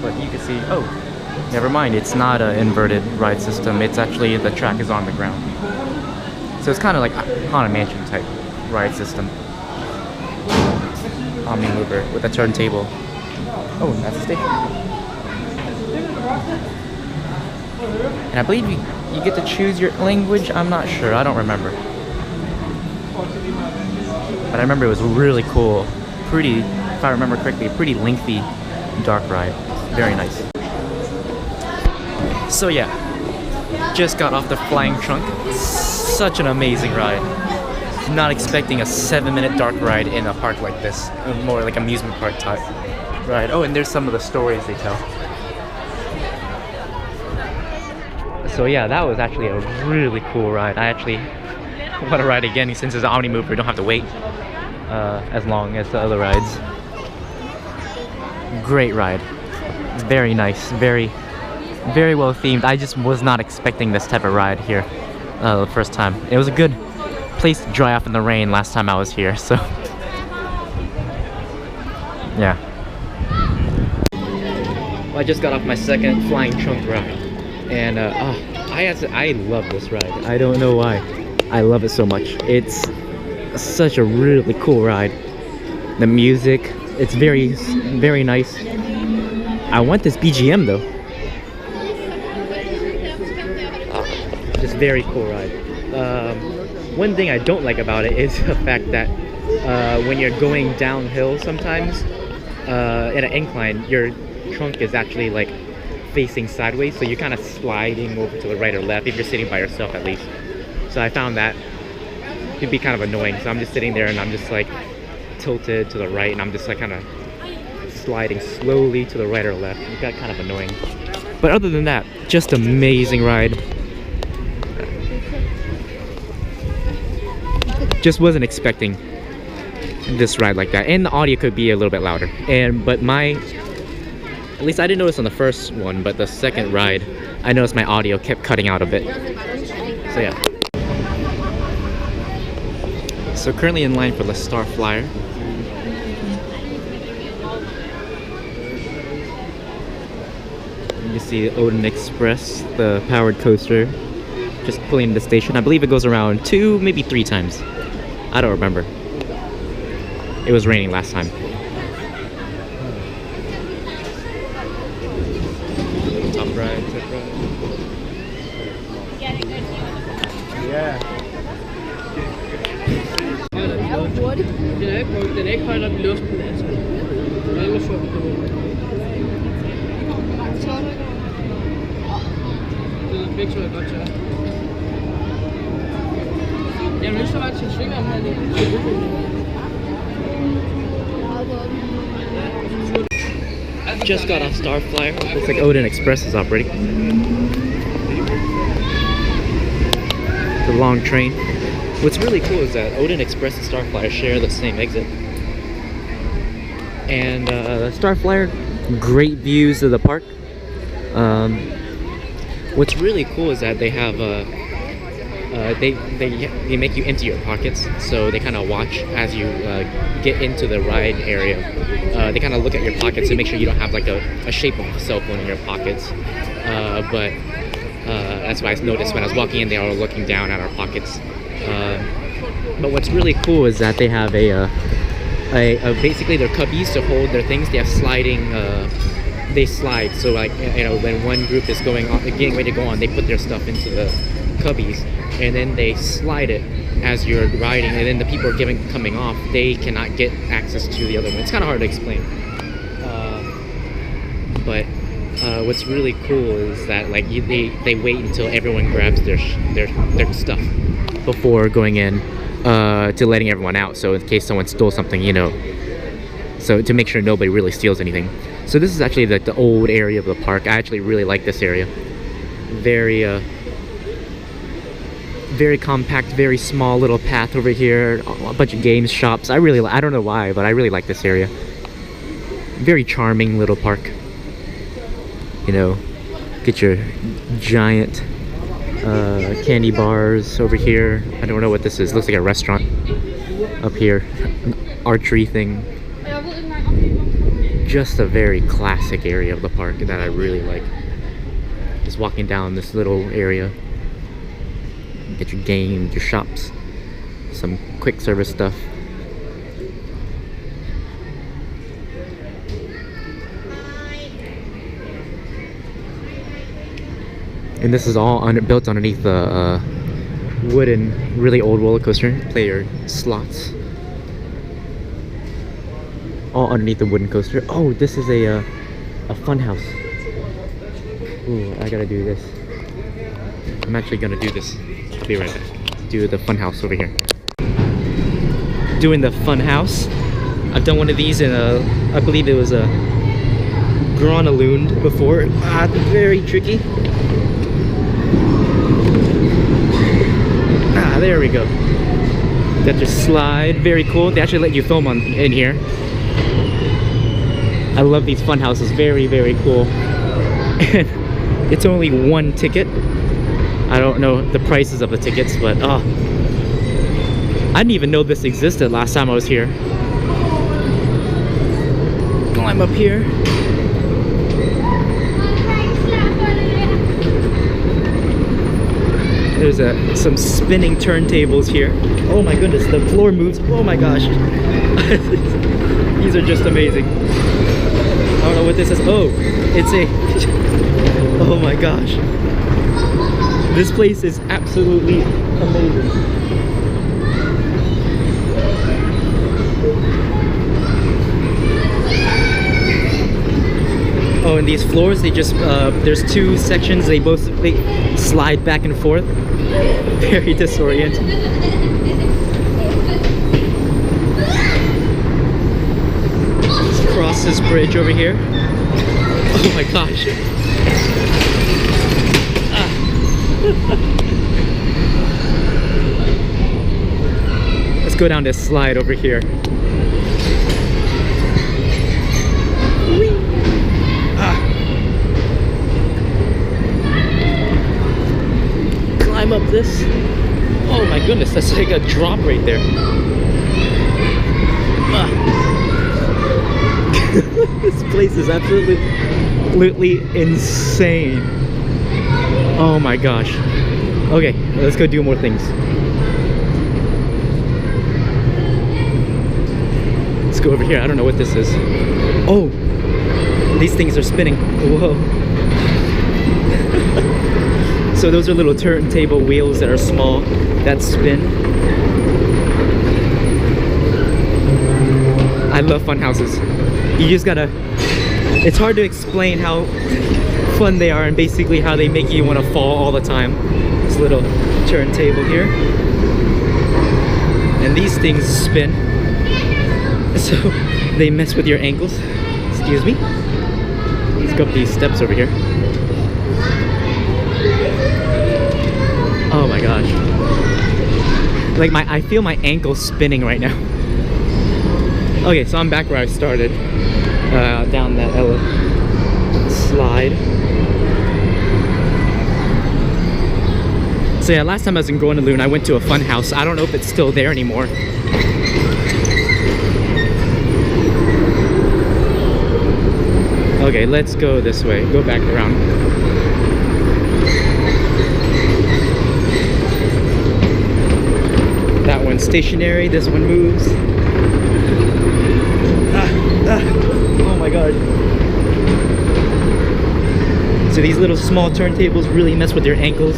but you can see, oh, never mind, it's not an inverted ride system. It's actually, the track is on the ground. So it's kind of like Haunted Mansion type ride system. Omni mover with a turntable. Oh, that's the station. And I believe you get to choose your language. I'm not sure, I don't remember. But I remember it was really cool. Pretty, if I remember correctly, a pretty lengthy dark ride. Very nice. So yeah, just got off the flying trunk. Such an amazing ride. Not expecting a 7-minute dark ride in a park like this. More like amusement park type ride. Oh, and there's some of the stories they tell. So yeah, that was actually a really cool ride. I actually want to ride again since it's an Omni mover. You don't have to wait as long as the other rides. Great ride. Very nice. Very well themed. I just was not expecting this type of ride here the first time. It was a good place to dry off in the rain last time I was here, so yeah. Well, I just got off my second flying trunk ride, and I love this ride. I don't know why. I love it so much. It's such a really cool ride. The music, it's very nice. I want this BGM though. Just very cool ride. One thing I don't like about it is the fact that when you're going downhill sometimes in an incline, your trunk is actually like facing sideways, so you're kind of sliding over to the right or left if you're sitting by yourself, at least. So I found that it'd be kind of annoying. So I'm just sitting there and I'm just like tilted to the right, and I'm just like kind of sliding slowly to the right or left. It got kind of annoying. But other than that, just amazing ride. Just wasn't expecting this ride like that, and the audio could be a little bit louder. But at least I didn't notice on the first one, but the second ride, I noticed my audio kept cutting out a bit. So yeah. So currently in line for the Star Flyer. You can see Odin Express, the powered coaster, just pulling into the station. I believe it goes around 2, maybe 3 times. I don't remember. It was raining last time. Top ride, tip ride. Yeah. Den er ikke højt op i luften, altså. Den er ikke sjovt på. Det er begge to er godt tør. Jeg vil lyst til at være til svingeren her lige. Just got off Star Flyer. Looks like Odin Express is operating. The long train. What's really cool is that Odin Express and Star Flyer share the same exit. And Star Flyer, great views of the park. What's really cool is that they have they make you empty your pockets, so they kind of watch as you get into the ride area. They kind of look at your pockets to make sure you don't have like a shape of a cell phone in your pockets. But that's why I noticed when I was walking in, they were looking down at our pockets. But what's really cool is that they have basically their cubbies to hold their things. They have sliding. They slide, so like, you know, when one group is getting ready to go on, they put their stuff into the cubbies, and then they slide it as you're riding, and then the people are coming off, they cannot get access to the other one. It's kind of hard to explain. But what's really cool is that like they wait until everyone grabs their stuff before going in to letting everyone out. So in case someone stole something, you know, so to make sure nobody really steals anything. So this is actually like the old area of the park. I actually really like this area. Very compact, very small little path over here. A bunch of games shops. I don't know why, but I really like this area. Very charming little park. You know, get your giant candy bars over here. I don't know what this is. Looks like a restaurant up here. An archery thing. Just a very classic area of the park that I really like. Just walking down this little area. Get your games, your shops, some quick service stuff. And this is all built underneath the wooden, really old roller coaster. Play your slots. All underneath the wooden coaster. Oh, this is a fun house. Ooh, I gotta do this. I'm actually gonna do this. I'll be right back. Do the fun house over here. Doing the fun house. I've done one of these in I believe it was a Gronalund before. Very tricky. There we go. Got your slide. Very cool. They actually let you film in here. I love these fun houses. Very, very cool. And it's only one ticket. I don't know the prices of the tickets, but I didn't even know this existed last time I was here. Climb up here. There's some spinning turntables here. Oh my goodness, the floor moves. Oh my gosh. These are just amazing. I don't know what this is. Oh, it's a... Oh my gosh. This place is absolutely amazing. Oh, and these floors, they just, there's two sections, they slide back and forth. Very disorienting. Let's cross this bridge over here. Oh my gosh. Let's go down this slide over here. Climb up this. Oh my goodness, that's like a drop right there. This place is absolutely insane. Oh my gosh. Okay, let's go do more things. Let's go over here. I don't know what this is. Oh, these things are spinning. Whoa. So those are little turntable wheels that are small that spin. I love fun houses. You just gotta, it's hard to explain how fun they are and basically how they make you want to fall all the time. This little turntable here. And these things spin. So they mess with your ankles. Excuse me. Let's go up these steps over here. Oh my gosh. Like I feel my ankle spinning right now. Okay, so I'm back where I started. Down that slide. So yeah, last time I was in Groningen, I went to a fun house. I don't know if it's still there anymore. Okay, let's go this way. Go back around. That one's stationary, this one moves. Oh my god. So these little small turntables really mess with your ankles.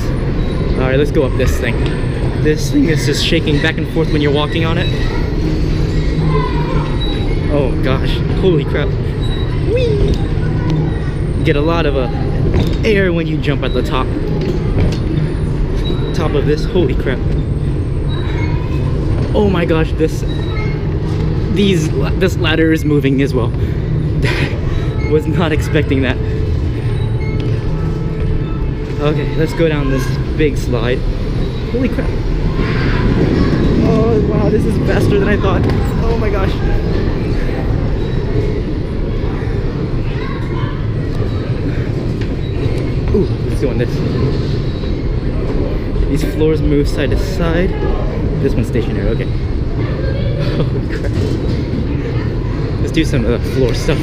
Alright, let's go up this thing. This thing is just shaking back and forth when you're walking on it. Oh gosh, holy crap. Whee! You get a lot of air when you jump at the top of this. Holy crap. Oh my gosh, this ladder is moving as well. Was not expecting that. Okay, let's go down this big slide. Holy crap. Oh wow, this is faster than I thought. Oh my gosh. Ooh, let's go on this. These floors move side to side. This one's stationary, okay. Holy crap. Let's do some of the floor stuff.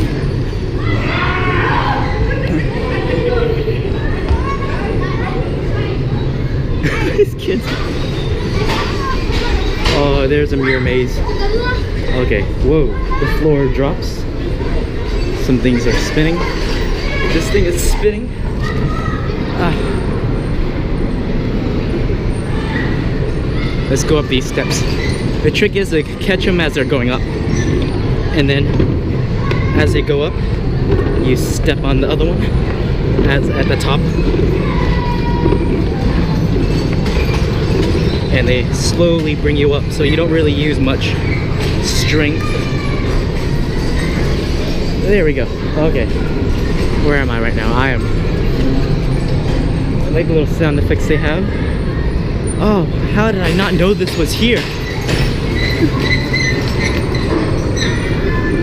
These kids. Oh, there's a mirror maze. Okay, whoa, the floor drops. Some things are spinning. This thing is spinning. Let's go up these steps. The trick is to catch them as they're going up. And then, as they go up, you step on the other one at the top. And they slowly bring you up, so you don't really use much strength. There we go. Okay. Where am I right now? I like the little sound effects they have. Oh, how did I not know this was here?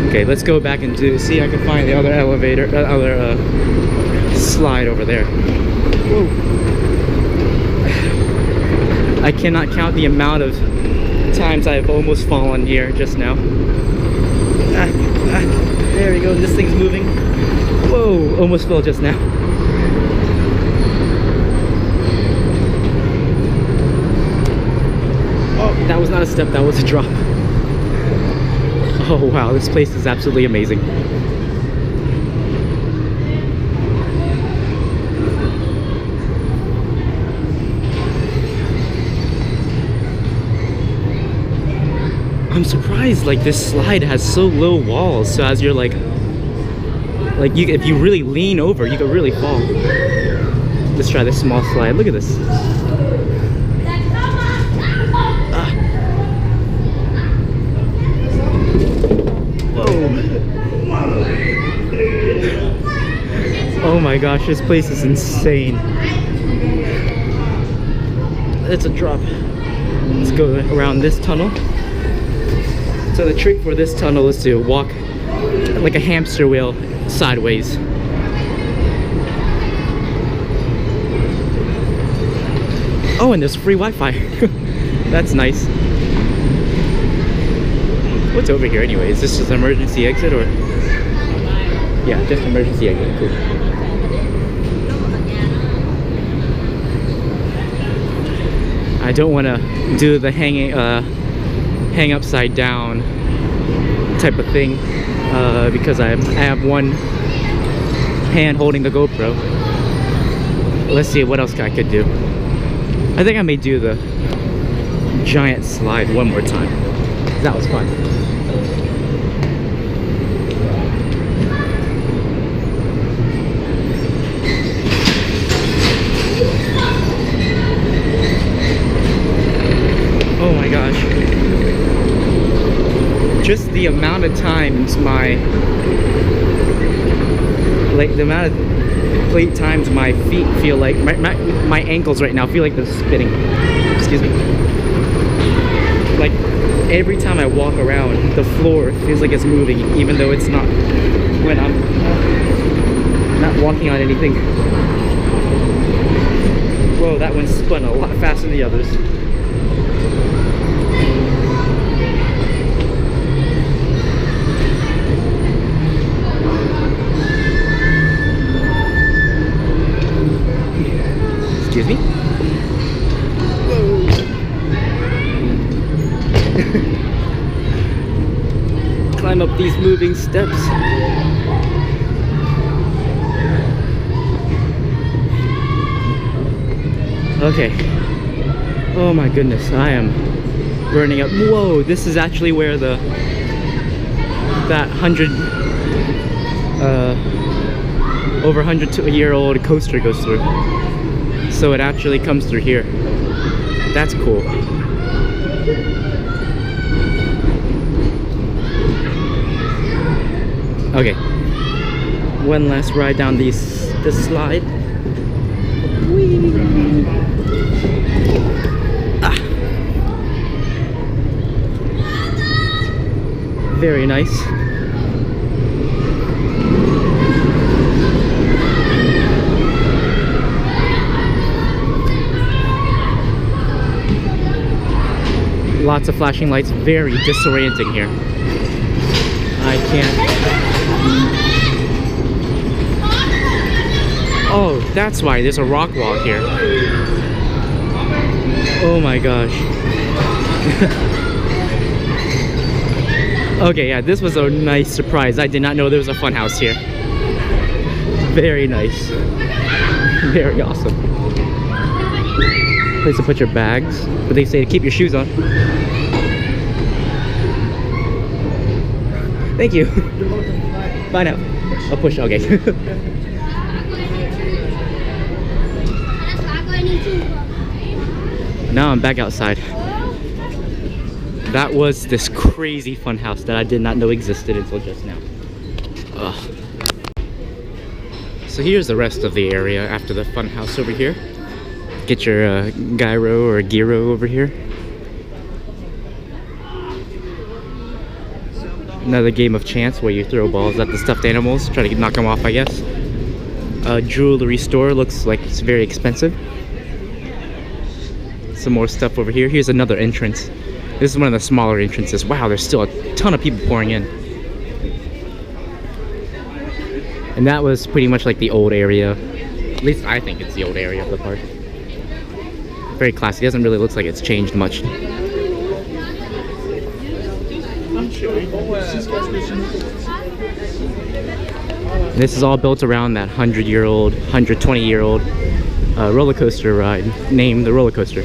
Okay, let's go back and see if I can find the other elevator, slide over there. Whoa. I cannot count the amount of times I've almost fallen here just now. There we go, this thing's moving. Whoa, almost fell just now. Oh, that was not a step, that was a drop. Oh wow, this place is absolutely amazing. I'm surprised like this slide has so low walls, so as you're like if you really lean over, you could really fall. Let's try this small slide. Look at this. Whoa. Oh my gosh, this place is insane. It's a drop. Let's go around this tunnel. So the trick for this tunnel is to walk like a hamster wheel sideways. Oh, and there's free Wi-Fi. That's nice. What's over here anyway? Is this just an emergency exit or? Yeah, just emergency exit. Cool. I don't want to do the hang upside down type of thing because I have one hand holding the GoPro. Let's see what else I could do. I think I may do the giant slide one more time. That was fun. Oh my gosh. Just the amount of times my feet feel like my ankles right now feel like they're spinning. Excuse me. Like every time I walk around, the floor feels like it's moving, even though it's not when I'm not walking on anything. Whoa, that one spun a lot faster than the others. Excuse me? Climb up these moving steps. Okay. Oh my goodness, I am burning up. Whoa, this is actually where that 100-year-old coaster goes through. So it actually comes through here. That's cool. Okay. One last ride down this slide. Whee! Ah. Very nice. Lots of flashing lights, very disorienting here. I can't. Oh, that's why there's a rock wall here. Oh my gosh. Okay, yeah, this was a nice surprise. I did not know there was a fun house here. Very nice. Very awesome. Place to put your bags, but they say to keep your shoes on. Thank you. Bye now. I'll push. Okay. Now I'm back outside. That was this crazy fun house that I did not know existed until just now. Ugh. So here's the rest of the area after the fun house over here. Get your gyro or gyro over here. Another game of chance where you throw balls at the stuffed animals, try to knock them off, I guess. Jewelry store, looks like it's very expensive. Some more stuff over here. Here's another entrance. This is one of the smaller entrances. Wow, there's still a ton of people pouring in. And that was pretty much like the old area. At least I think it's the old area of the park. Very classy. It doesn't really look like it's changed much. This is all built around that 100-year-old, 120-year-old roller coaster ride named the roller coaster.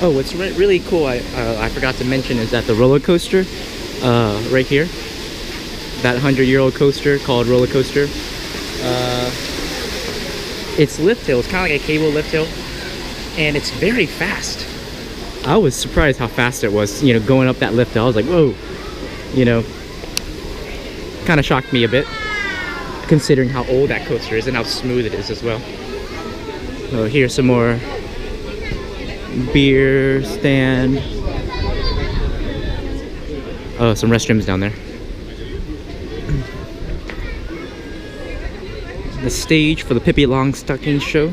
Oh, what's really cool, I forgot to mention, is that the roller coaster right here, that 100-year-old coaster called roller coaster, it's lift hill. It's kind of like a cable lift hill, and it's very fast. I was surprised how fast it was, you know, going up that lift hill. I was like, whoa, you know, kind of shocked me a bit, considering how old that coaster is and how smooth it is as well. So here's some more beer stand. Oh, some restrooms down there. The stage for the Pippi Longstocking show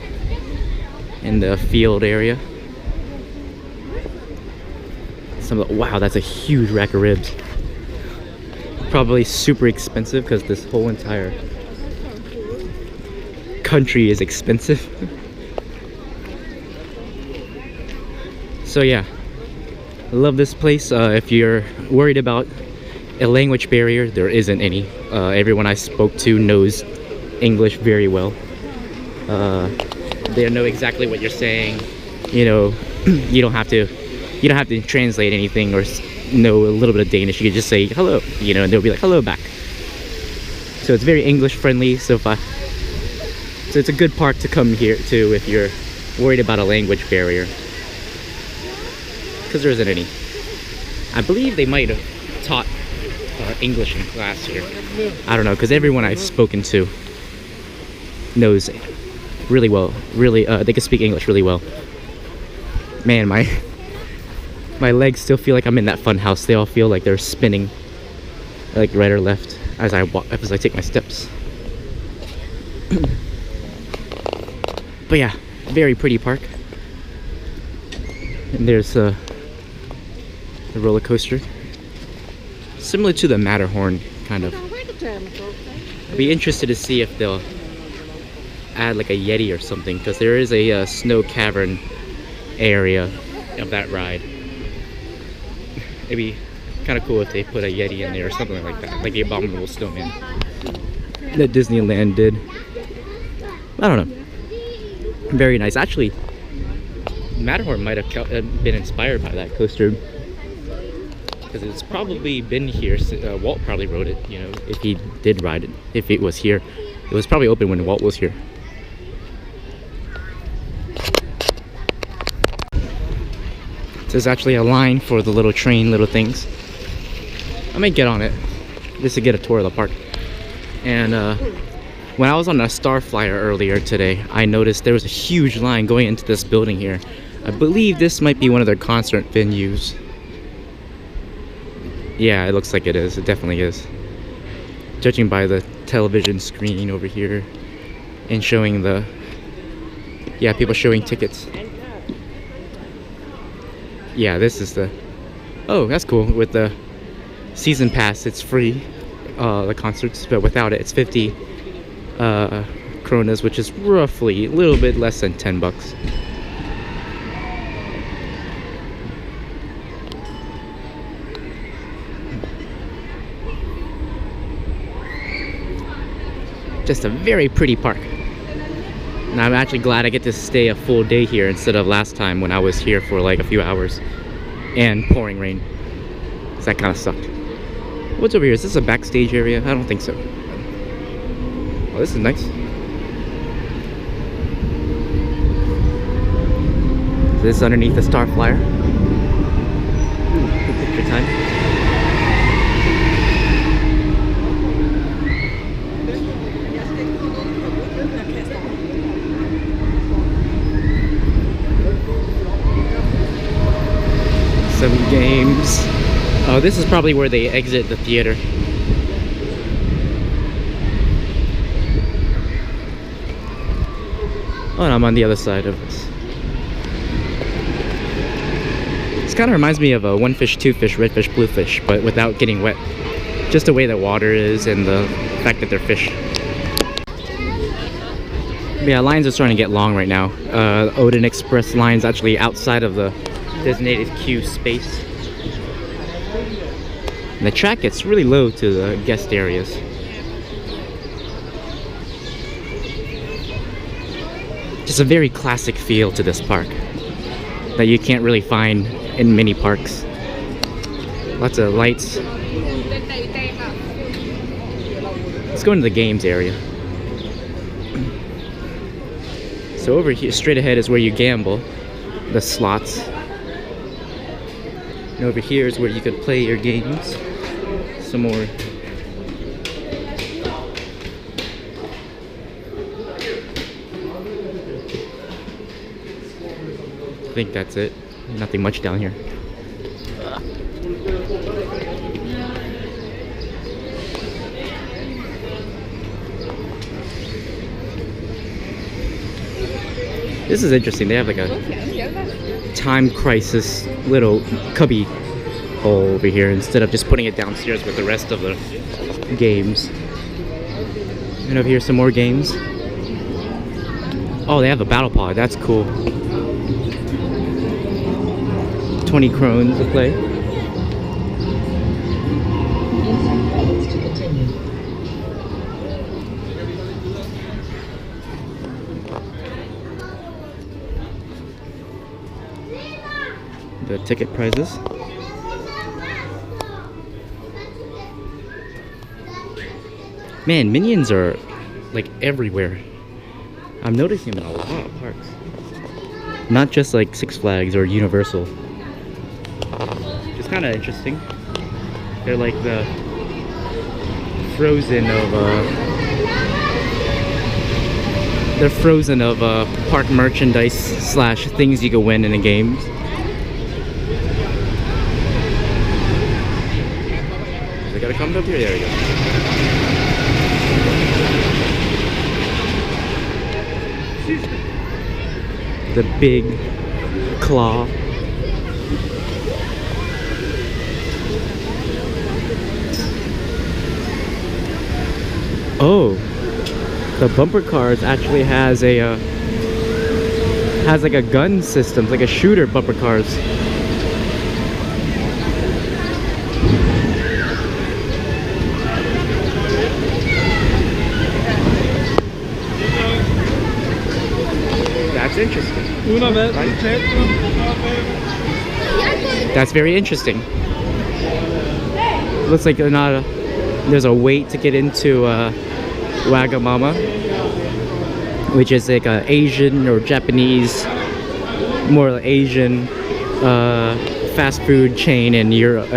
in the field area. Wow, that's a huge rack of ribs. Probably super expensive because this whole entire country is expensive. So yeah, I love this place. If you're worried about a language barrier, there isn't any. Everyone I spoke to knows English very well. They know exactly what you're saying. You know, you don't have to translate anything or know a little bit of Danish. You can just say hello, you know, and they'll be like hello back. So it's very English friendly. So it's a good park to come here to if you're worried about a language barrier, because there isn't any. I believe they might have taught English in class here. I don't know, because everyone I've spoken to knows really well. Really, they can speak English really well. Man, my legs still feel like I'm in that fun house. They all feel like they're spinning, like right or left as I walk, as I take my steps. But yeah, very pretty park. And there's the roller coaster, similar to the Matterhorn, kind of. I'd be interested to see if they'll add like a Yeti or something, because there is a snow cavern area of that ride. It'd be kind of cool if they put a Yeti in there or something like that, like the Abominable Snowman that Disneyland did. I don't know. Very nice. Actually, Matterhorn might have been inspired by that coaster, because it's probably been here. Walt probably rode it, you know, if he did ride it. If it was here, it was probably open when Walt was here. So there's actually a line for the little train, little things. I might get on it just to get a tour of the park. And when I was on a Star Flyer earlier today, I noticed there was a huge line going into this building here. I believe this might be one of their concert venues. Yeah, it looks like it is. It definitely is. Judging by the television screen over here and showing the, yeah, people showing tickets. Yeah, this is the, oh, that's cool. With the season pass, it's free, the concerts, but without it, it's 50 kronas, which is roughly a little bit less than 10 bucks. Just a very pretty park. And I'm actually glad I get to stay a full day here instead of last time when I was here for like a few hours and pouring rain. Cause that kind of sucked. What's over here? Is this a backstage area? I don't think so. Oh, this is nice. This is underneath the Star Flyer. Good picture time. Some games. Oh, this is probably where they exit the theater. Oh, and I'm on the other side of this. This kind of reminds me of a one fish, two fish, red fish, blue fish, but without getting wet. Just the way the water is and the fact that they're fish. Yeah, lines are starting to get long right now. Odin Express line's actually outside of the designated queue space. And the track gets really low to the guest areas. Just a very classic feel to this park that you can't really find in many parks. Lots of lights. Let's go into the games area. So over here, straight ahead is where you gamble, the slots. And over here is where you could play your games. Some more. I think that's it. Nothing much down here. This is interesting. They have like a time crisis little cubby hole over here instead of just putting it downstairs with the rest of the games. And over here some more games. Oh, they have a battle pod. That's cool. 20 krones to play. The ticket prices. Man, minions are like everywhere. I'm noticing them in a lot of parks. Not just like Six Flags or Universal. Which is kind of interesting. They're like the Frozen of park merchandise slash things you can win in the games. They gotta come up here. There we go. The big claw. Oh, the bumper cars actually has a like a gun system, like a shooter bumper cars. That's interesting. That's very interesting. Looks like there's a wait to get into Wagamama, which is like a Asian or Japanese, more Asian fast food chain in Europe,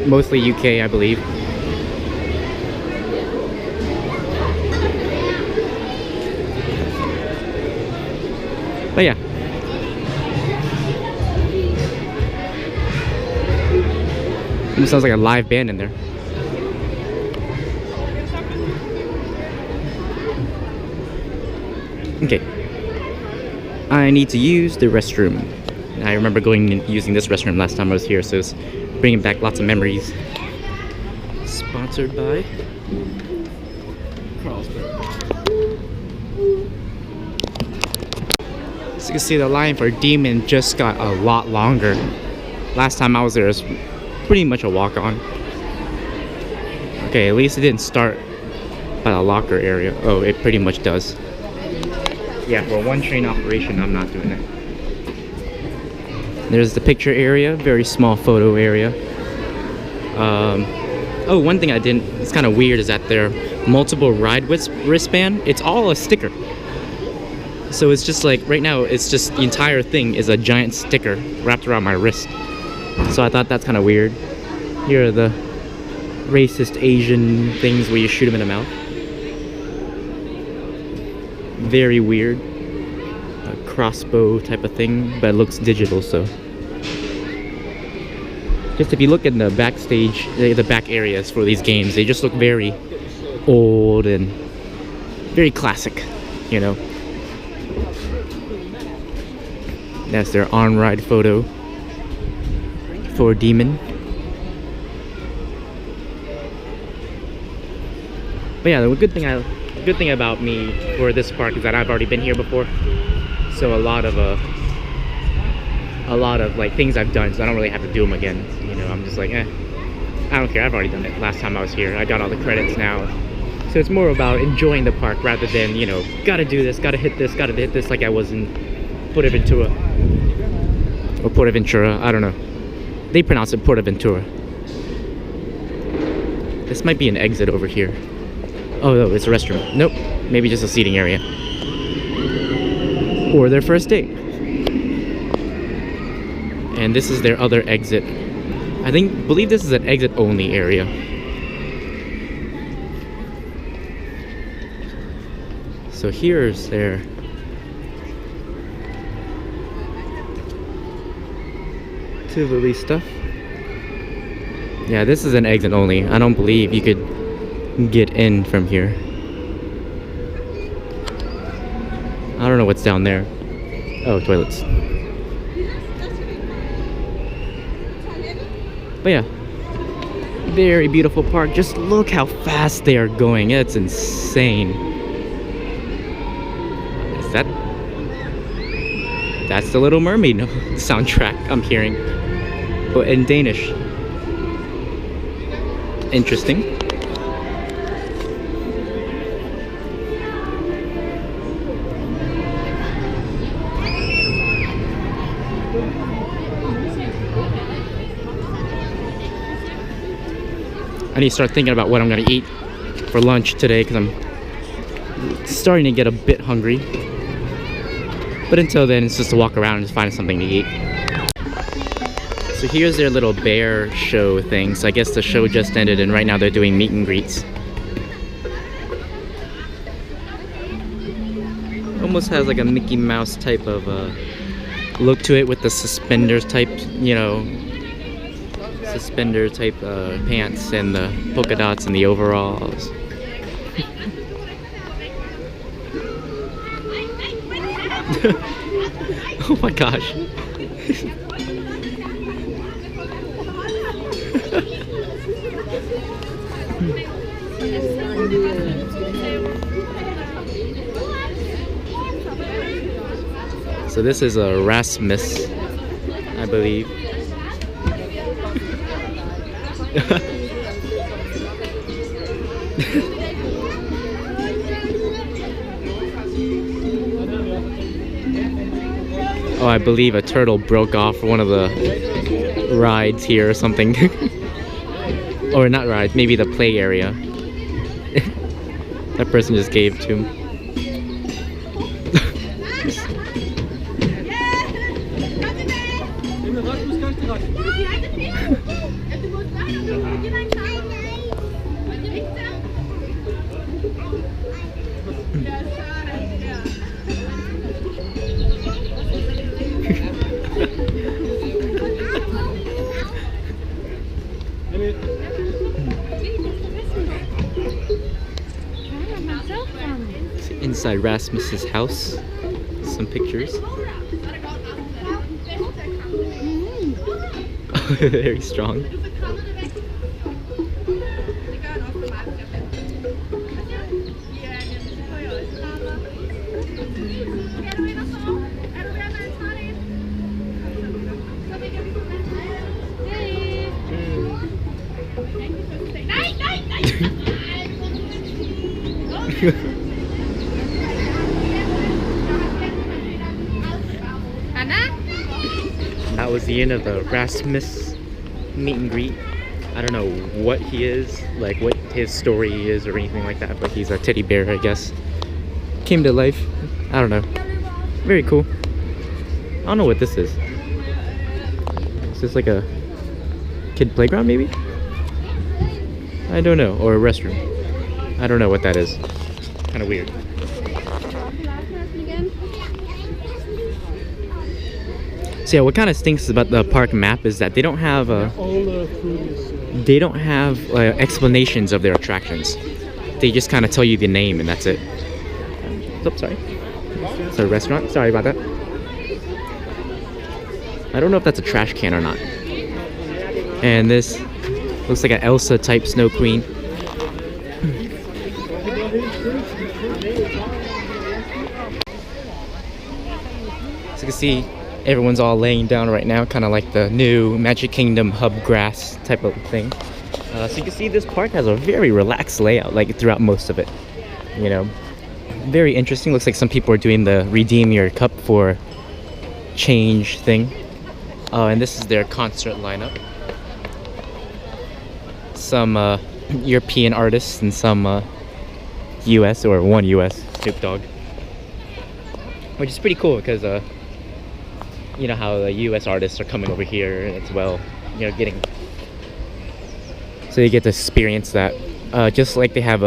mostly UK, I believe. But yeah. It sounds like a live band in there. Okay. I need to use the restroom. I remember going and using this restroom last time I was here, so it's bringing back lots of memories. Sponsored by Carlsberg. So you can see the line for Demon just got a lot longer. Last time I was there, it was pretty much a walk-on. Okay, at least it didn't start by the locker area. Oh, it pretty much does. Yeah, for a one-train operation, I'm not doing it. There's the picture area, very small photo area. Oh, one thing I didn't, it's kind of weird, is that their multiple ride wristband, it's all a sticker. So it's just like, right now, it's just the entire thing is a giant sticker wrapped around my wrist. So I thought that's kind of weird. Here are the racist Asian things where you shoot them in the mouth. Very weird. A crossbow type of thing, but it looks digital, so. Just if you look in the backstage, the back areas for these games, they just look very old and very classic, you know. That's their on-ride photo for Demon. But yeah, the good thing about me for this park is that I've already been here before, so a lot of like things I've done, so I don't really have to do them again. You know, I'm just like, I don't care. I've already done it last time I was here. I got all the credits now, so it's more about enjoying the park rather than, you know, gotta do this, gotta hit this, like I was in Portaventura or Portaventura. I don't know. They pronounce it Portaventura. This might be an exit over here. Oh no, it's a restroom. Nope, maybe just a seating area. Or their first date. And this is their other exit. I believe this is an exit only area. So here's their Tivoli stuff. Yeah, this is an exit only. I don't believe you could get in from here. I don't know what's down there. Oh, toilets. But yeah, very beautiful park. Just look how fast they are going. It's insane. That's the Little Mermaid soundtrack I'm hearing, but in Danish. Interesting. I need to start thinking about what I'm gonna eat for lunch today because I'm starting to get a bit hungry. But until then, it's just to walk around and just find something to eat. So here's their little bear show thing. So I guess the show just ended and right now they're doing meet and greets. Almost has like a Mickey Mouse type of look to it with the suspenders type, you know, suspender type pants and the polka dots and the overalls. Oh my gosh. So this is a Rasmus, I believe. Oh, I believe a turtle broke off one of the rides here or something. Or not rides, maybe the play area. That person just gave to him. Inside Rasmus's house, some pictures. Very strong. That was the end of the Rasmus meet and greet. I don't know what he is, like what his story is or anything like that, but he's a teddy bear, I guess. Came to life. I don't know. Very cool. I don't know what this is. Is this like a kid playground maybe? I don't know. Or a restroom. I don't know what that is. Kind of weird. So yeah, what kind of stinks about the park map is that they don't have explanations of their attractions. They just kind of tell you the name and that's it. Oh, sorry. It's a restaurant. Sorry about that. I don't know if that's a trash can or not. And this looks like an Elsa type Snow Queen. So you can see everyone's all laying down right now, kind of like the new Magic Kingdom hub grass type of thing. So you can see this park has a very relaxed layout, like throughout most of it. You know, very interesting. Looks like some people are doing the redeem your cup for change thing. And this is their concert lineup. Some European artists and some US or one US, Snoop Dogg. Which is pretty cool because you know how the US artists are coming over here as well, you know, so you get to experience that. Just like they have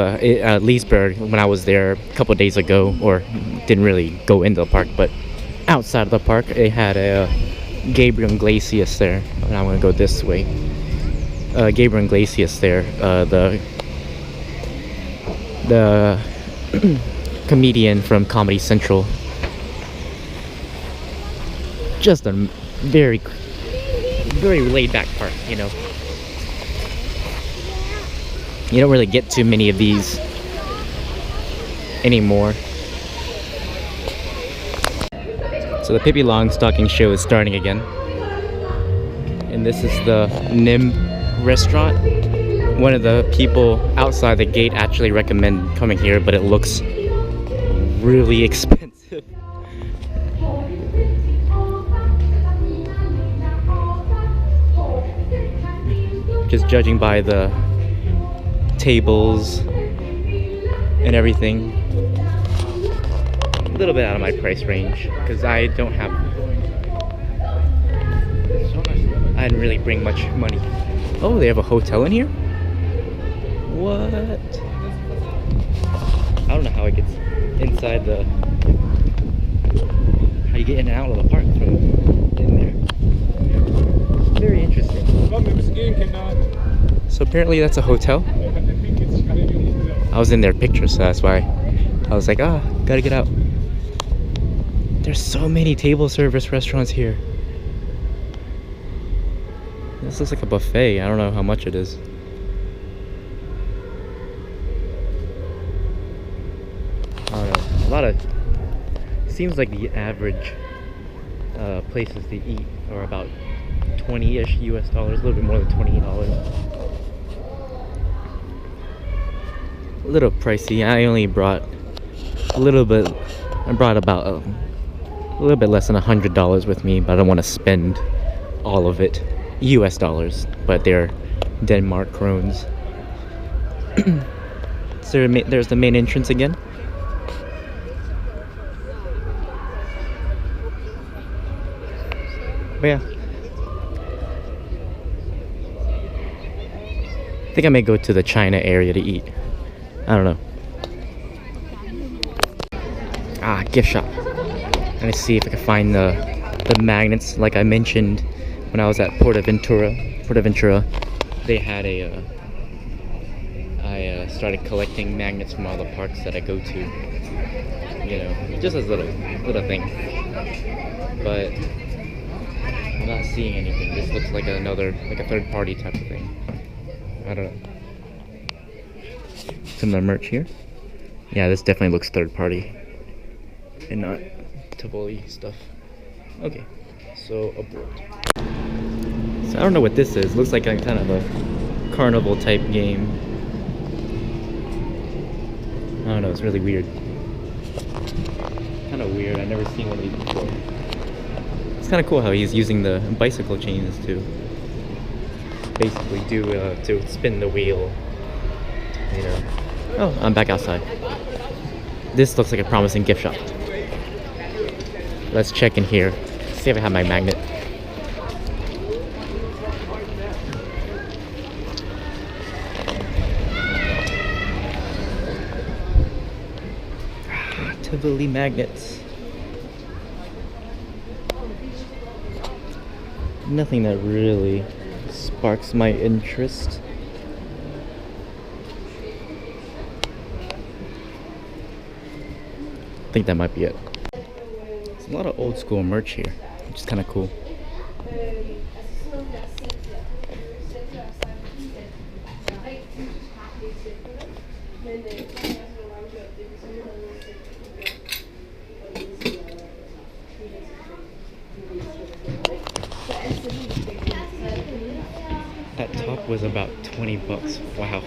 Leesburg when I was there a couple days ago, or didn't really go into the park, but outside of the park they had a Gabriel Iglesias there. And I'm gonna go this way. Gabriel Iglesias there, the comedian from Comedy Central. Just a very laid back park, you know. You don't really get too many of these anymore. So the Pippi Longstocking show is starting again. And this is the Nim restaurant. One of the people outside the gate actually recommend coming here, but it looks really expensive. Just judging by the tables and everything. A little bit out of my price range because I didn't really bring much money. Oh, they have a hotel in here? What? I don't know how it gets inside the... how you get in and out of the park from in there. Very interesting. So apparently that's a hotel. I was in their picture, so that's why I was like, gotta get out. There's so many table service restaurants here. This looks like a buffet. I don't know how much it is. I don't know. A lot of... seems like the average places to eat are about 20-ish US dollars, a little bit more than $20. A little pricey. I only brought a little bit. I brought about a little bit less than $100 with me, but I don't want to spend all of it US dollars. But they're Denmark krones. So there's the main entrance again. But yeah. I think I may go to the China area to eat. I don't know. Gift shop. I'm gonna see if I can find the magnets like I mentioned when I was at Portaventura. They had I started collecting magnets from all the parks that I go to. You know, just as little things. But I'm not seeing anything. This looks like a third party type of thing. I don't know. Some of the merch here. Yeah, this definitely looks third party and not Tivoli stuff. Okay, so abort. So I don't know what this is. Looks like a kind of a carnival type game. I don't know, it's really weird. Kind of weird. I've never seen one of these before. It's kind of cool how he's using the bicycle chains to basically to spin the wheel, you know. Oh, I'm back outside. This looks like a promising gift shop. Let's check in here. See if I have my magnet. Tivoli magnets. Nothing that really sparks my interest. I think that might be it. There's a lot of old school merch here, which is kind of cool. That top was about 20 bucks. Wow.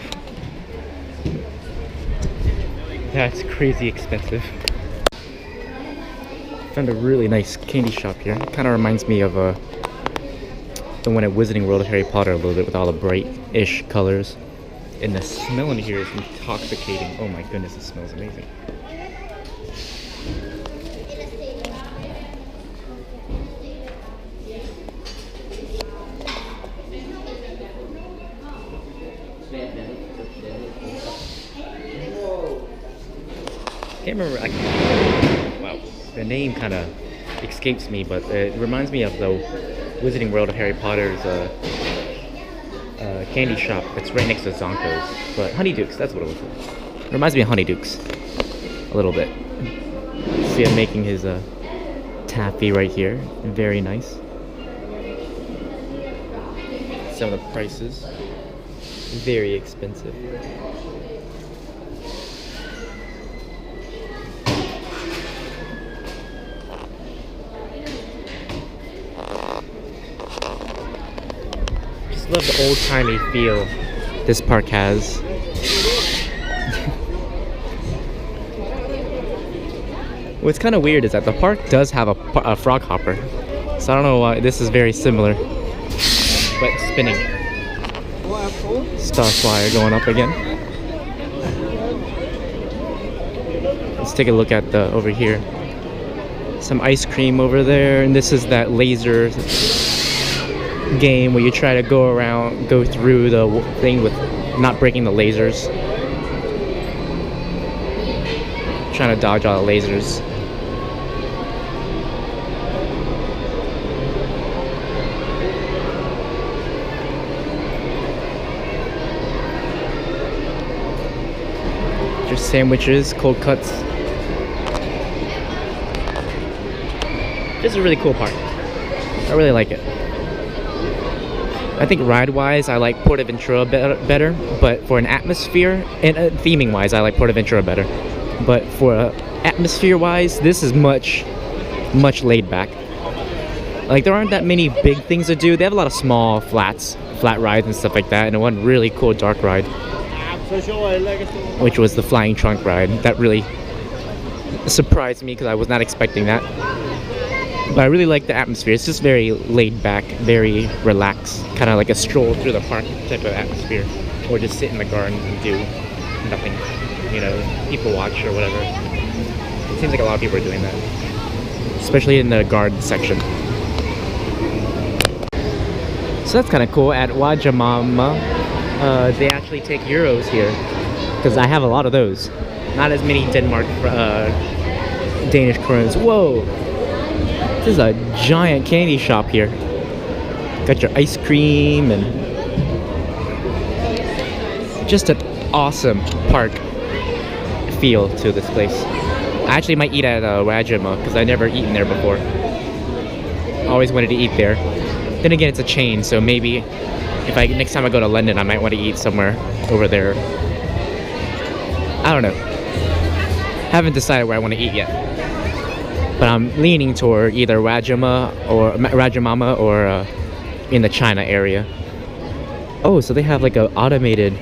That's crazy expensive. Found a really nice candy shop here. It kind of reminds me of the one at Wizarding World of Harry Potter a little bit, with all the bright-ish colors. And the smell in here is intoxicating. Oh my goodness, it smells amazing. I can't remember. Wow, the name kind of escapes me, but it reminds me of the Wizarding World of Harry Potter's candy shop that's right next to Zonko's. But Honeydukes, that's what it was. It reminds me of Honeydukes a little bit. See him making his taffy right here. Very nice. Some of the prices, very expensive. love the old-timey feel this park has. What's kind of weird is that the park does have a frog hopper. So I don't know why this is very similar. But spinning. Star Flyer going up again. Let's take a look at the over here. Some ice cream over there, and this is that laser game where you try to go through the thing with not breaking the lasers. Trying to dodge all the lasers. Just sandwiches, cold cuts. This is a really cool park. I really like it. I think ride-wise, I like Portaventura better, but for an atmosphere, and theming-wise, I like Portaventura better. But for atmosphere-wise, this is much laid back. Like, there aren't that many big things to do. They have a lot of small flat rides and stuff like that, and one really cool dark ride, which was the flying trunk ride. That really surprised me because I was not expecting that. But I really like the atmosphere. It's just very laid back, very relaxed, kind of like a stroll through the park type of atmosphere, or just sit in the garden and do nothing, you know, people watch or whatever. It seems like a lot of people are doing that, especially in the garden section. So that's kind of cool. At Wajimama, they actually take euros here, because I have a lot of those. Not as many Denmark Danish krones. Whoa! This is a giant candy shop here. Got your ice cream and just an awesome park feel to this place. I actually might eat at Wajima because I've never eaten there before. Always wanted to eat there. Then again, it's a chain, so maybe if next time I go to London, I might want to eat somewhere over there. I don't know. Haven't decided where I want to eat yet. But I'm leaning toward either Wajimama or in the China area. Oh, so they have like an automated.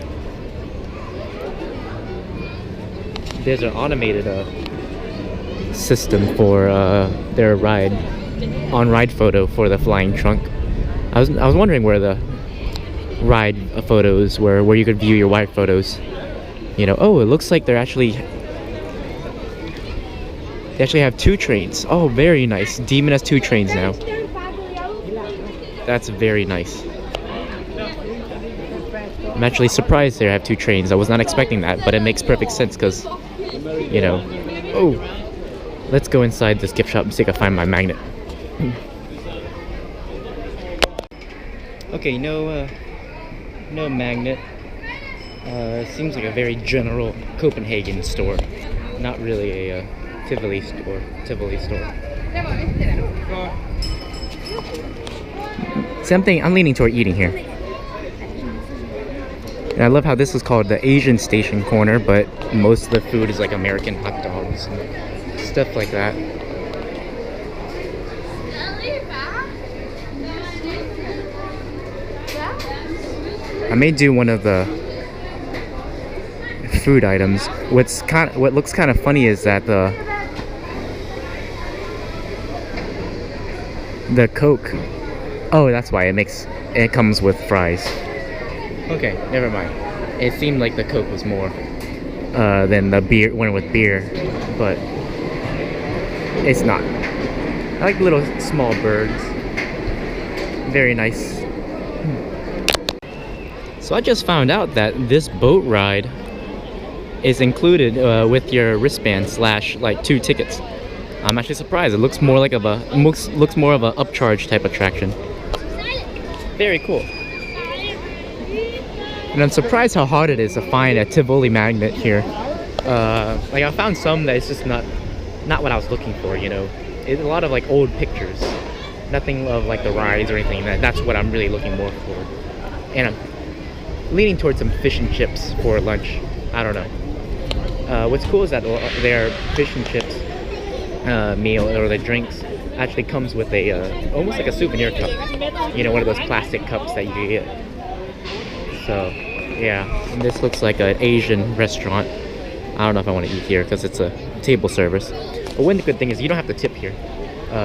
There's an automated system for their on-ride photo for the flying trunk. I was wondering where the ride photos were, where you could view your ride photos. You know, oh, it looks like they actually have 2 trains. Oh, very nice. Demon has 2 trains now. That's very nice. I'm actually surprised they have 2 trains. I was not expecting that, but it makes perfect sense because, you know. Oh, let's go inside this gift shop and see if I can find my magnet. Okay, no magnet. Seems like a very general Copenhagen store. Not really a Tivoli store. See, I'm leaning toward eating here. And I love how this is called the Asian Station Corner, but most of the food is like American hot dogs and stuff like that. I may do one of the food items. What looks kind of funny is that the Coke. Oh, that's why it comes with fries. Okay, never mind. It seemed like the Coke was more than the beer one with beer, but it's not. I like little small birds. Very nice. So I just found out that this boat ride is included with your wristband / like 2 tickets. I'm actually surprised. It looks more like looks more of a upcharge type attraction. Very cool. And I'm surprised how hard it is to find a Tivoli magnet here. Like I found some that it's just not what I was looking for. You know, it's a lot of like old pictures. Nothing of like the rides or anything. That's what I'm really looking more for. And I'm leaning towards some fish and chips for lunch. I don't know. What's cool is that their fish and chips meal or the drinks actually comes with a almost like a souvenir cup. You know, one of those plastic cups that you get So yeah, this looks like an Asian restaurant. I don't know if I want to eat here because it's a table service. But one good thing is you don't have to tip here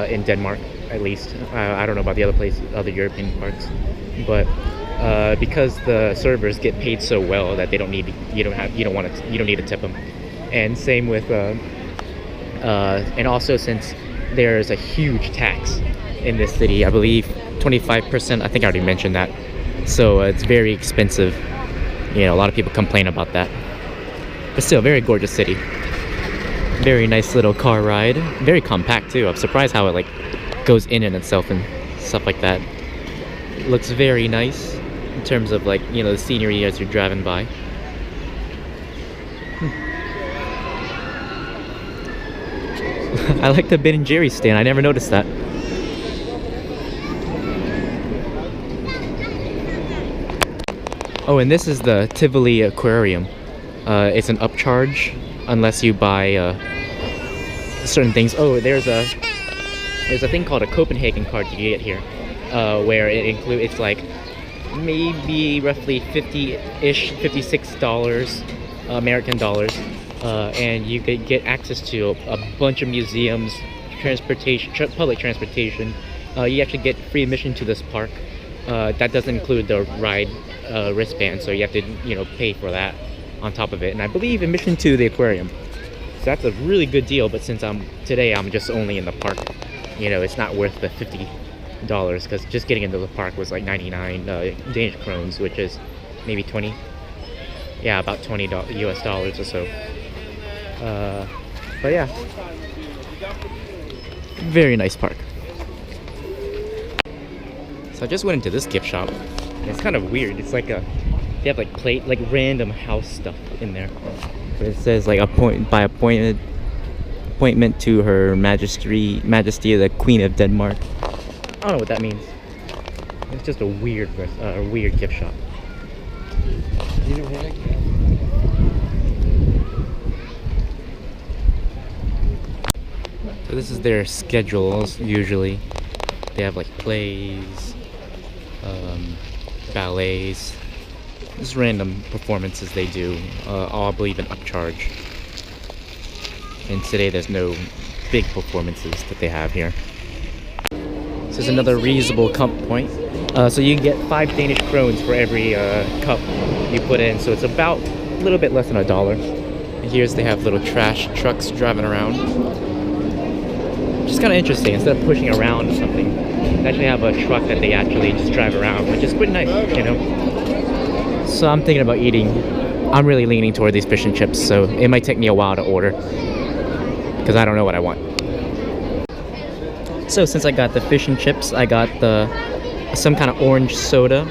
in Denmark, at least. I don't know about the other European parts, but because the servers get paid so well that they don't need you don't need to tip them. And same with and also since there's a huge tax in this city, I believe 25%. I think I already mentioned that. So it's very expensive. You know, a lot of people complain about that. But still, very gorgeous city. Very nice little car ride. Very compact too. I'm surprised how it like goes in itself and stuff like that. Looks very nice in terms of like, you know, the scenery as you're driving by. I like the Ben & Jerry's stand. I never noticed that. Oh, and this is the Tivoli Aquarium. It's an upcharge unless you buy certain things. Oh, there's a thing called a Copenhagen card you get here, where it's like maybe roughly $56 American dollars, and you could get access to a bunch of museums, public transportation. You actually get free admission to this park. That doesn't include the ride wristband, so you have to, you know, pay for that on top of it. And I believe admission to the aquarium. So that's a really good deal. But since today I'm just only in the park, you know, it's not worth the $50 because just getting into the park was like 99 Danish krones, which is maybe 20. Yeah, about $20 US dollars or so. But yeah, very nice park. So I just went into this gift shop. It's kind of weird. It's like they have like random house stuff in there. But it says like appointment to Her Majesty the Queen of Denmark. I don't know what that means. It's just a weird gift shop. So this is their schedules usually. They have like plays, ballets, just random performances they do, all I believe in upcharge. And today there's no big performances that they have here. This is another reusable cup point. So you can get 5 Danish krones for every cup you put in, so it's about a little bit less than $1. And here's they have little trash trucks driving around. Which is kind of interesting. Instead of pushing around or something, they actually have a truck that they actually just drive around, which is pretty nice, you know. So I'm thinking about eating. I'm really leaning toward these fish and chips, so it might take me a while to order because I don't know what I want. So since I got the fish and chips, I got some kind of orange soda.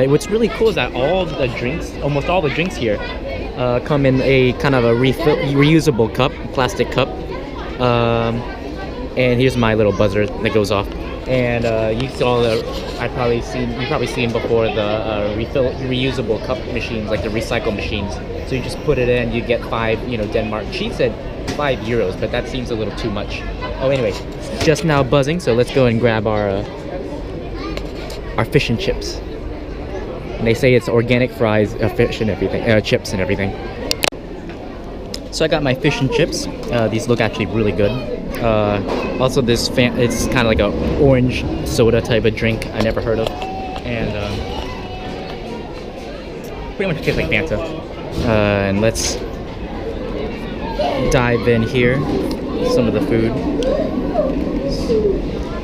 What's really cool is that almost all the drinks here, come in a kind of a reusable cup, plastic cup. And here's my little buzzer that goes off. And you saw you've probably seen before the reusable cup machines, like the recycle machines. So you just put it in, you get 5, you know, Denmark. She said 5 euros, but that seems a little too much. Oh, anyway, just now buzzing, so let's go and grab our fish and chips. And they say it's organic fries, fish and everything, chips and everything. So I got my fish and chips. These look actually really good. Also, it's kind of like a orange soda type of drink I never heard of, and pretty much tastes like Fanta. And let's dive in here. Some of the food.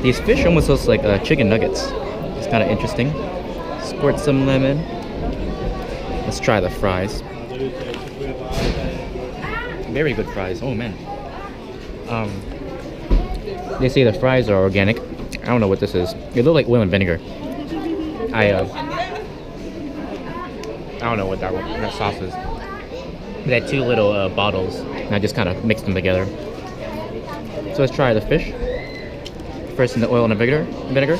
These fish almost look like chicken nuggets. It's kind of interesting. Squirt some lemon. Let's try the fries. Very good fries. Oh man. They say the fries are organic. I don't know what this is. They look like oil and vinegar. I don't know what that sauce is. They had 2 little bottles, and I just kind of mixed them together. So let's try the fish. First in the oil and vinegar.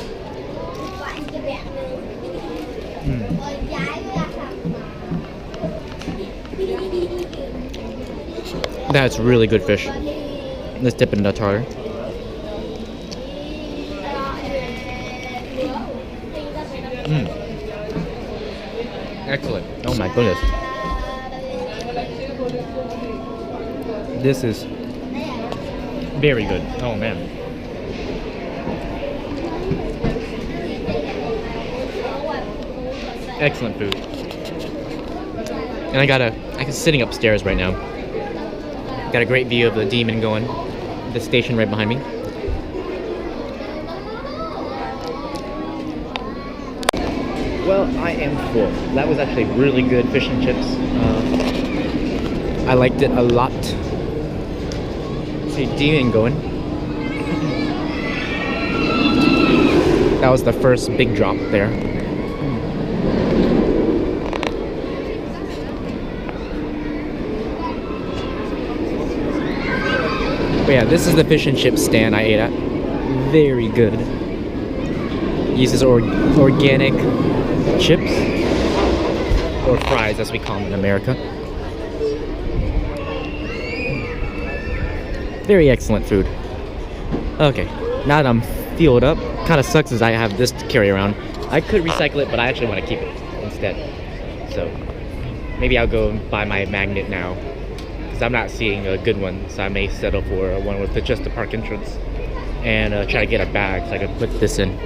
That's really good fish. Let's dip it in the tartar. Excellent. Oh my goodness. This is very good. Oh man. Excellent food. And I'm sitting upstairs right now. Got a great view of the Demon going, the station right behind me. Well, I am full. That was actually really good fish and chips. I liked it a lot. See Demon going. That was the first big drop there. But yeah, this is the fish and chip stand I ate at. Very good. Uses organic chips, or fries as we call them in America. Very excellent food. Okay, now that I'm filled up, kind of sucks as I have this to carry around. I could recycle it, but I actually want to keep it instead. So maybe I'll go and buy my magnet now, because I'm not seeing a good one, so I may settle for one with just the park entrance and try to get a bag so I can put this in.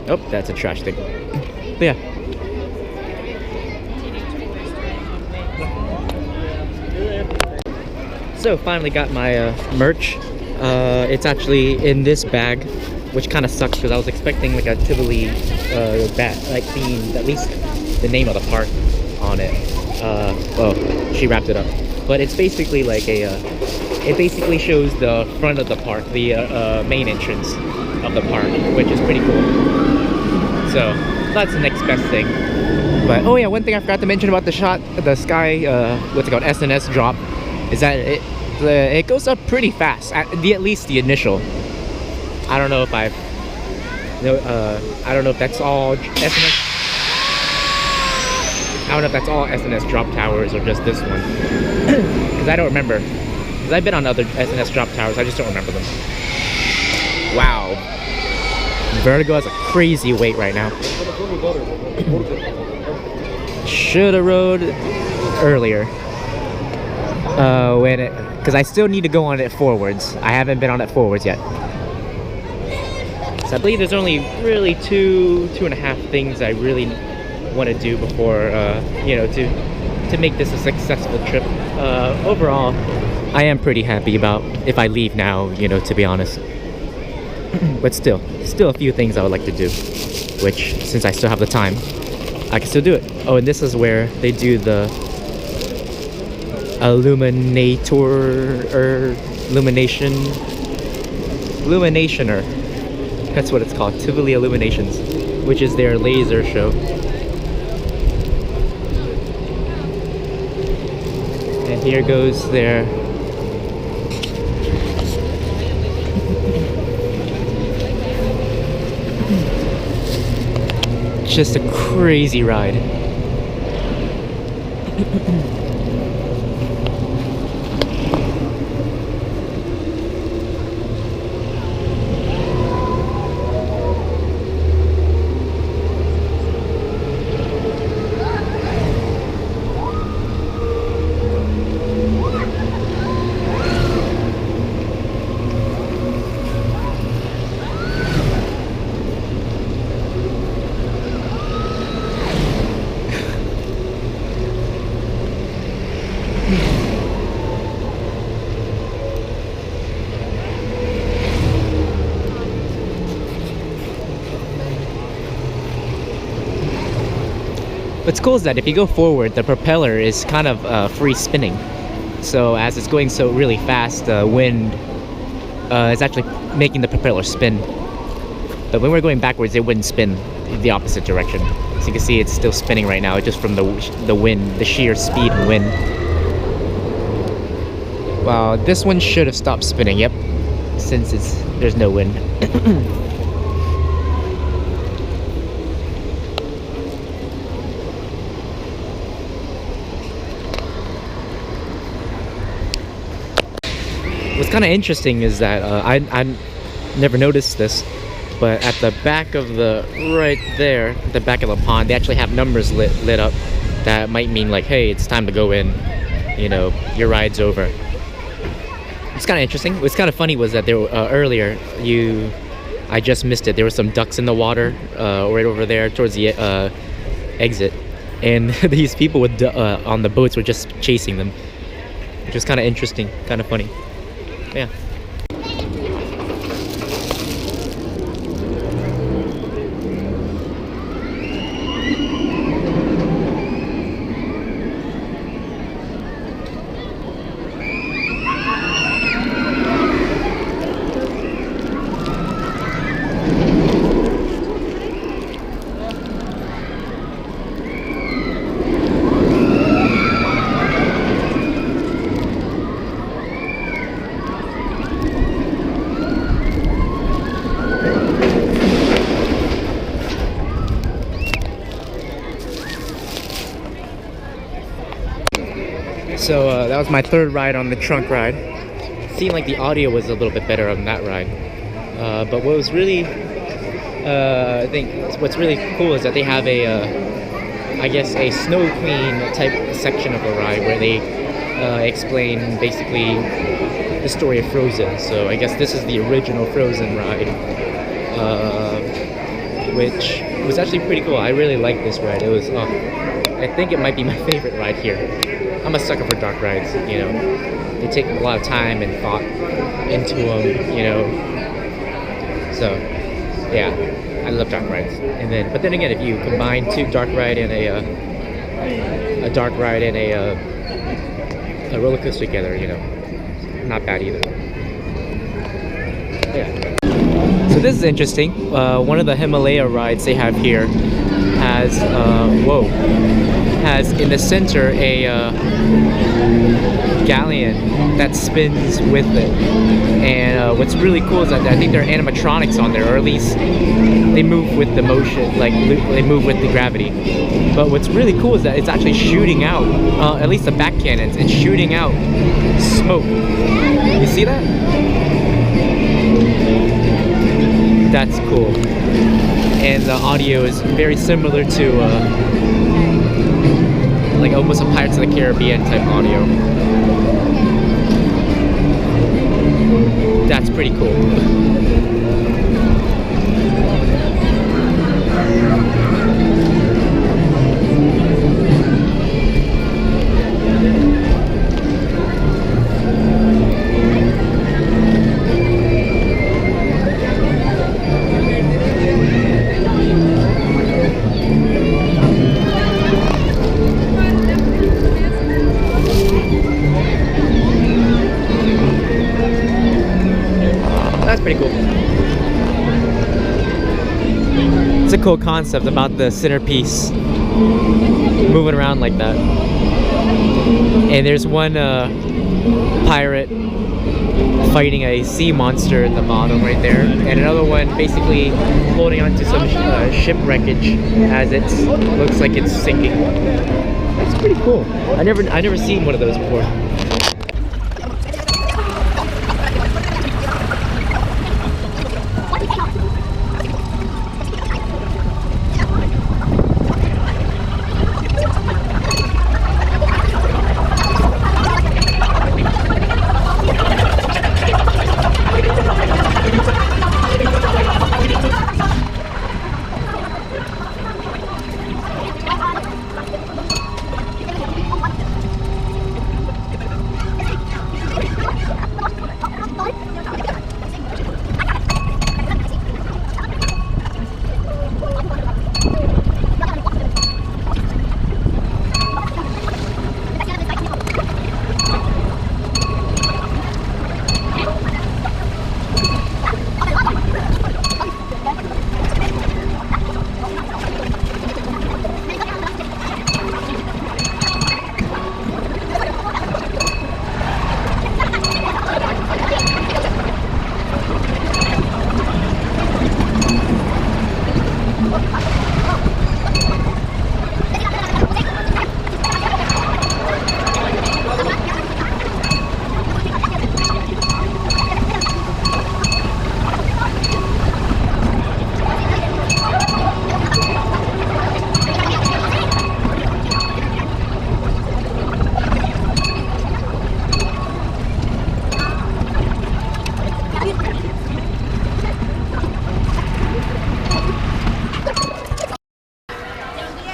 Oh, that's a trash thing. But yeah. So finally got my merch. It's actually in this bag, which kind of sucks because I was expecting like a Tivoli bat, like theme, at least the name of the park on it. Well, she wrapped it up, but it's basically like a. It basically shows the front of the park, the main entrance of the park, which is pretty cool. So that's the next best thing. But oh yeah, one thing I forgot to mention about the shot, the sky, what's it called, SNS drop, is that it goes up pretty fast. At least the initial. I don't know if I don't know if that's all SNS. I don't know if that's all SNS drop towers or just this one, because I don't remember. Because I've been on other SNS drop towers, I just don't remember them. Wow. Vertigo has a crazy weight right now. Should have rode earlier. Because I still need to go on it forwards. I haven't been on it forwards yet. So I believe there's only really two and a half things I really want to do before, you know, to make this a successful trip. Overall, I am pretty happy about if I leave now, you know, to be honest. But still a few things I would like to do, which, since I still have the time, I can still do it. Oh, and this is where they do the illuminationer. That's what it's called, Tivoli Illuminations, which is their laser show. And here goes their just a crazy ride. What's cool is that if you go forward, the propeller is kind of free spinning. So as it's going so really fast, the wind is actually making the propeller spin. But when we're going backwards, it wouldn't spin the opposite direction. So you can see it's still spinning right now, just from the wind, the sheer speed and wind. Wow, this one should have stopped spinning. Yep, since there's no wind. What's kind of interesting is that I never noticed this, But at the back of the, right there, the back of the pond, they actually have numbers lit up that might mean like, hey, it's time to go in, you know, your ride's over. It's kind of interesting. What's kind of funny was that there earlier, I just missed it. There were some ducks in the water right over there towards the exit, and these people with on the boats were just chasing them, which was kind of interesting, kind of funny. Yeah. So that was my third ride on the trunk ride. Seemed like the audio was a little bit better on that ride. But what was really, I think what's really cool is that they have I guess a Snow Queen type section of the ride where they explain basically the story of Frozen. So I guess this is the original Frozen ride, which was actually pretty cool. I really liked this ride. It was, I think it might be my favorite ride here. I'm a sucker for dark rides, you know. They take a lot of time and thought into them, you know. So, yeah, I love dark rides. But then again, if you combine two dark ride and a dark ride and a roller coaster together, you know, not bad either. Yeah. So this is interesting. One of the Himalaya rides they have here has has in the center a galleon that spins with it, and what's really cool is that I think there are animatronics on there, or at least they move with the motion, like they move with the gravity. But what's really cool is that it's actually shooting out, at least the back cannons, it's shooting out smoke. You see that? That's cool. And the audio is very similar to like almost a Pirates of the Caribbean type audio. That's pretty cool. Pretty cool. It's a cool concept about the centerpiece moving around like that. And there's one pirate fighting a sea monster in the bottom right there, and another one basically holding onto some ship wreckage as it looks like it's sinking. That's pretty cool. I never seen one of those before.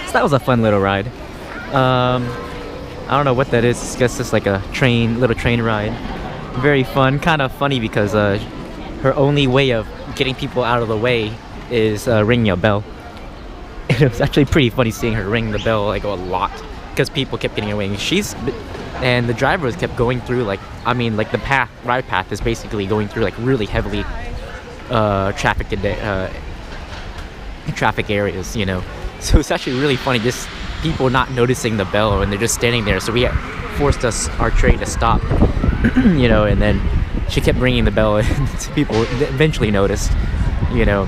So that was a fun little ride. I don't know what that is. It's just like a little train ride. Very fun. Kind of funny because her only way of getting people out of the way is ringing a bell. And it was actually pretty funny seeing her ring the bell like a lot because people kept getting away. And the drivers kept going through like the ride path is basically going through like really heavily traffic areas, you know. So it's actually really funny just people not noticing the bell and they're just standing there. So we forced our train to stop, you know, and then she kept ringing the bell and people eventually noticed, you know.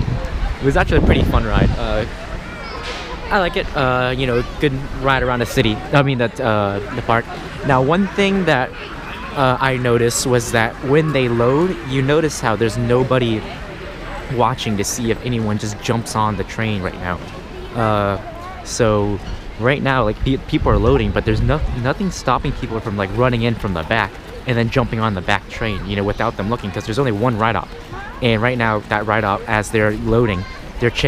It was actually a pretty fun ride. I like it. You know, good ride around the city. The park. Now, one thing that I noticed was that when they load, you notice how there's nobody watching to see if anyone just jumps on the train right now. So right now, like people are loading, but there's nothing stopping people from like running in from the back and then jumping on the back train, you know, without them looking, because there's only one ride-op. And right now, that ride-op, as they're loading,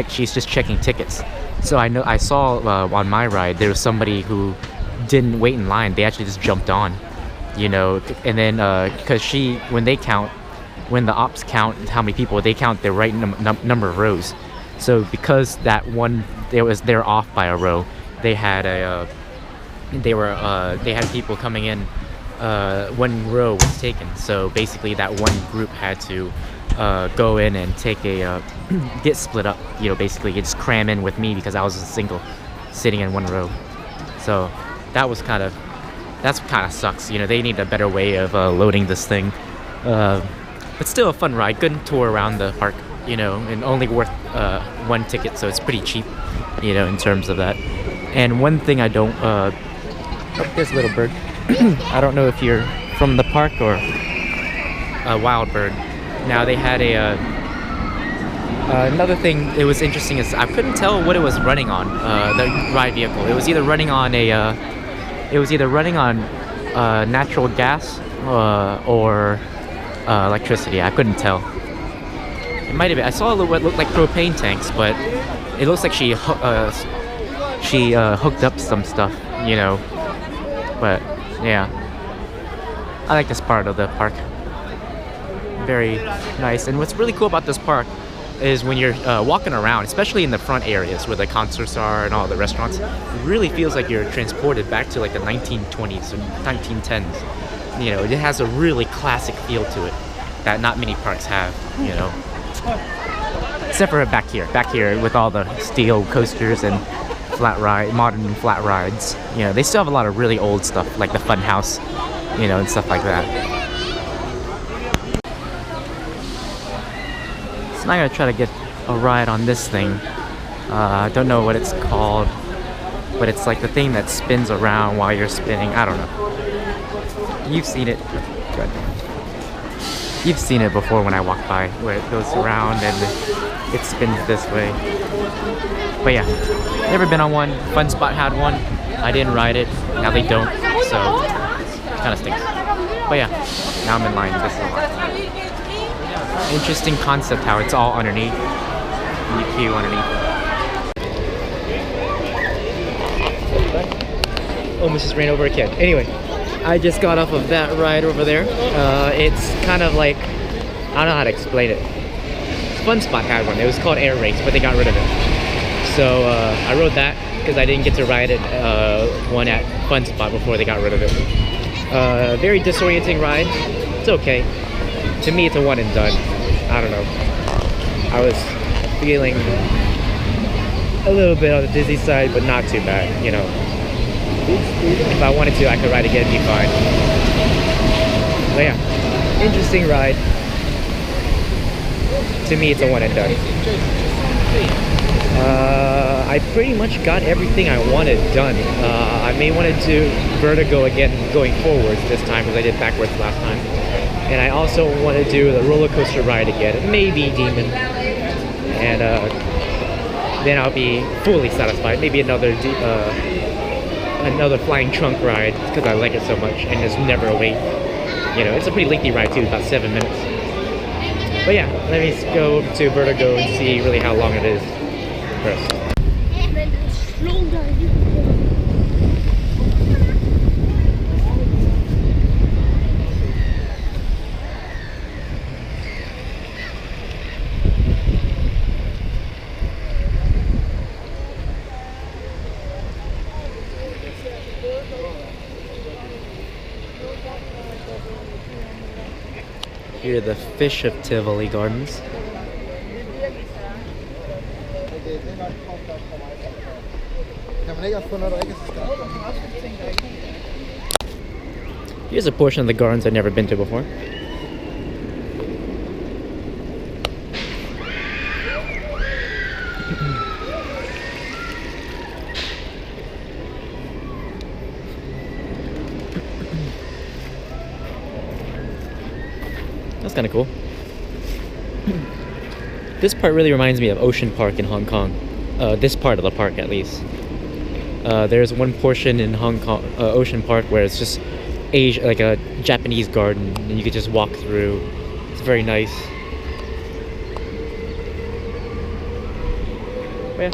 she's just checking tickets. So I saw on my ride, there was somebody who didn't wait in line. They actually just jumped on, you know, and then because when the ops count how many people, they count the right number of rows. So because they're off by a row, they had people coming in. One row was taken. So basically, that one group had to go in and take get split up. You know, basically, just cram in with me because I was a single, sitting in one row. So that kind of sucks. You know, they need a better way of loading this thing. But still a fun ride. Good tour around the park. You know, and only worth one ticket, so it's pretty cheap. You know, in terms of that. And one thing I don't. This little bird. I don't know if you're from the park or a wild bird. Now they had another thing that was interesting is I couldn't tell what it was running on, the ride vehicle. It was either running on natural gas or electricity. I couldn't tell. It might have been. I saw what looked like propane tanks, but it looks like she hooked up some stuff, you know. But yeah, I like this part of the park. Very nice. And what's really cool about this park is when you're walking around, especially in the front areas where the concerts are and all the restaurants, it really feels like you're transported back to like the 1920s or 1910s. You know, it has a really classic feel to it that not many parks have, you know. Except for back here with all the steel coasters and modern flat rides. You know, they still have a lot of really old stuff like the Fun House, you know, and stuff like that. So now I'm gonna try to get a ride on this thing. I don't know what it's called, but it's like the thing that spins around while you're spinning. I don't know. You've seen it. Good. You've seen it before when I walk by, where it goes around and it spins this way. But yeah, never been on one. Fun Spot had one. I didn't ride it. Now they don't, so it kind of stinks. But yeah, now I'm in line. This is a line. Interesting concept how it's all underneath. You queue underneath. Almost just ran over a kid. Anyway, I just got off of that ride over there. It's kind of like, I don't know how to explain it. Fun Spot had one. It was called Air Race, but they got rid of it. So I rode that because I didn't get to ride it one at Fun Spot before they got rid of it. Very disorienting ride. It's okay. To me, it's a one and done. I don't know. I was feeling a little bit on the dizzy side, but not too bad, you know. If I wanted to, I could ride again and be fine. But yeah, interesting ride. To me, it's a one and done. I pretty much got everything I wanted done. I may want to do Vertigo again going forwards this time because I did backwards last time. And I also want to do the roller coaster ride again, maybe Demon. And then I'll be fully satisfied. Maybe another flying trunk ride because I like it so much and there's never a wait. You know, it's a pretty lengthy ride too, about 7 minutes. But yeah, let me go to Vertigo and see really how long it is first. Here are the fish of Tivoli Gardens. Here's a portion of the gardens I've never been to before. That's kind of cool. This part really reminds me of Ocean Park in Hong Kong. This part of the park, at least. There's one portion in Hong Kong, Ocean Park, where it's just Asia, like a Japanese garden, and you could just walk through. It's very nice. Yeah.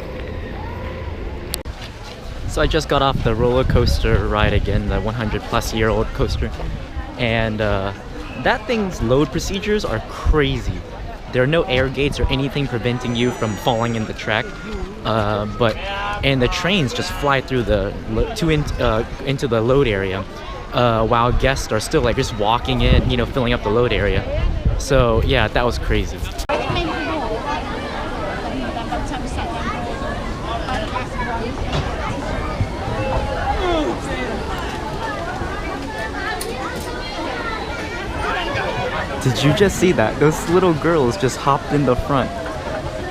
So I just got off the roller coaster ride again, the 100-plus-year-old coaster, and that thing's load procedures are crazy. There are no air gates or anything preventing you from falling in the track, and the trains just fly through the into the load area, while guests are still like just walking in, you know, filling up the load area. So yeah, that was crazy. Did you just see that? Those little girls just hopped in the front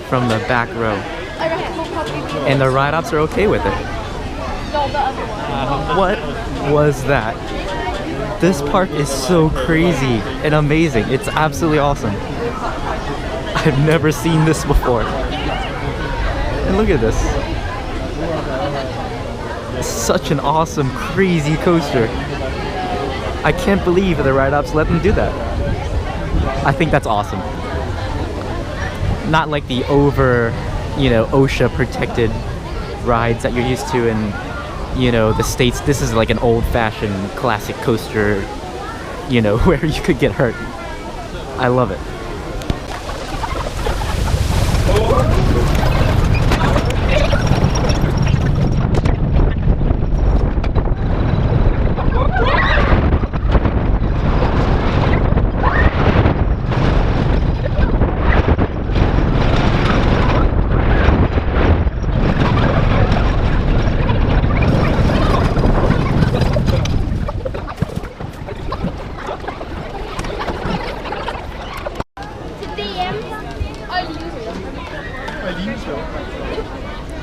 from the back row. And the ride-ups are okay with it. What was that? This park is so crazy and amazing. It's absolutely awesome. I've never seen this before. And look at this. It's such an awesome, crazy coaster. I can't believe the ride-ups let them do that. I think that's awesome. Not like the OSHA protected rides that you're used to in, the States. This is like an old-fashioned classic coaster, where you could get hurt. I love it.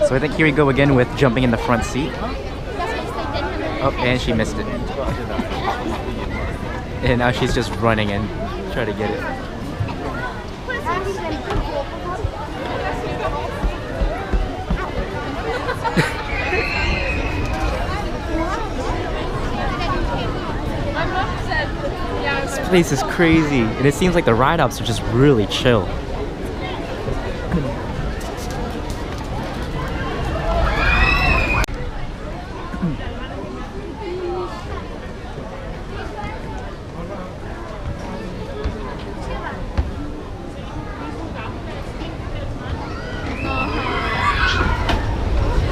So I think here we go again with jumping in the front seat. Oh, and she missed it. And now she's just running and trying to get it. This place is crazy, and it seems like the ride-ups are just really chill.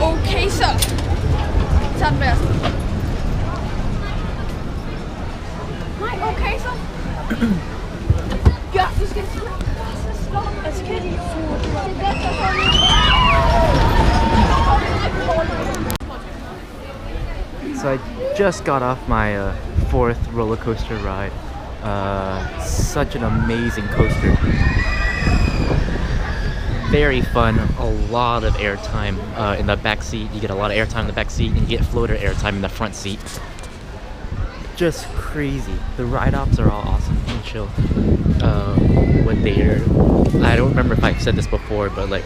Okay, så. Tag den værste. Nej, okay, så. Ja, vi skal slå. So I just got off my fourth roller coaster ride. Such an amazing coaster. Very fun, a lot of airtime in the back seat. You get a lot of airtime in the back seat, and you get floater airtime in the front seat. Just crazy. The ride-ups are all awesome and chill. I don't remember if I've said this before, but like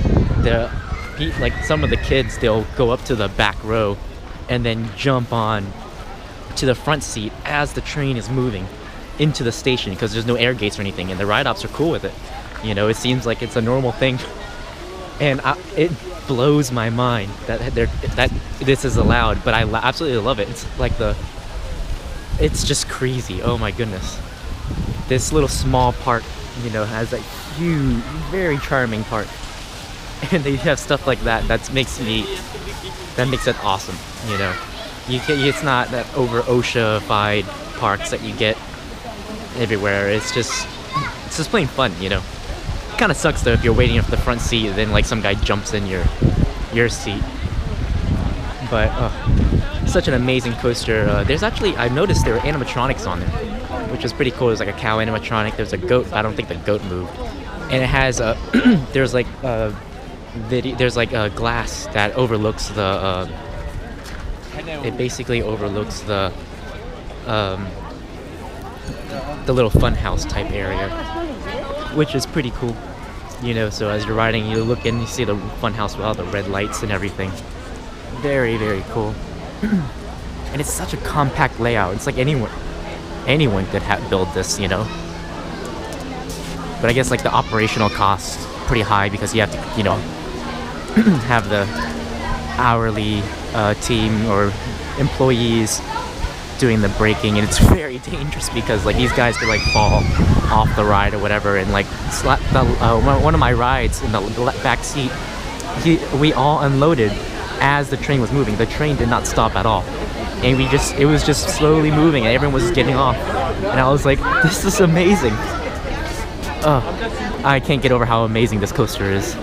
some of the kids, they'll go up to the back row and then jump on to the front seat as the train is moving into the station because there's no air gates or anything, and the ride-ups are cool with it. It seems like it's a normal thing. And blows my mind that this is allowed, but I absolutely love it. It's like it's just crazy. Oh my goodness. This little small park, you know, has a huge, very charming park. And they have stuff like that. That makes it awesome, you know. It's not that over OSHA-fied parks that you get everywhere. It's just plain fun, you know. Kind of sucks though if you're waiting for the front seat and then like some guy jumps in your seat. But such an amazing coaster. There's actually, I noticed there were animatronics on there, which was pretty cool. There's like a cow animatronic. There's a goat, but I don't think the goat moved. And it has there's like there's like a glass that overlooks the it basically overlooks the little fun house type area, which is pretty cool, you know. So as you're riding, you look in, you see the fun house with all the red lights and everything. Very, very cool. And it's such a compact layout. It's like anyone could build this, you know. But I guess like the operational costs pretty high because you have to, you know, have the hourly team or employees doing the braking, and it's very dangerous because like these guys could like fall off the ride or whatever, and like one of my rides in the back seat, we all unloaded as the train was moving. The train did not stop at all, and it was just slowly moving, and everyone was getting off, and I was like, this is amazing. I can't get over how amazing this coaster is.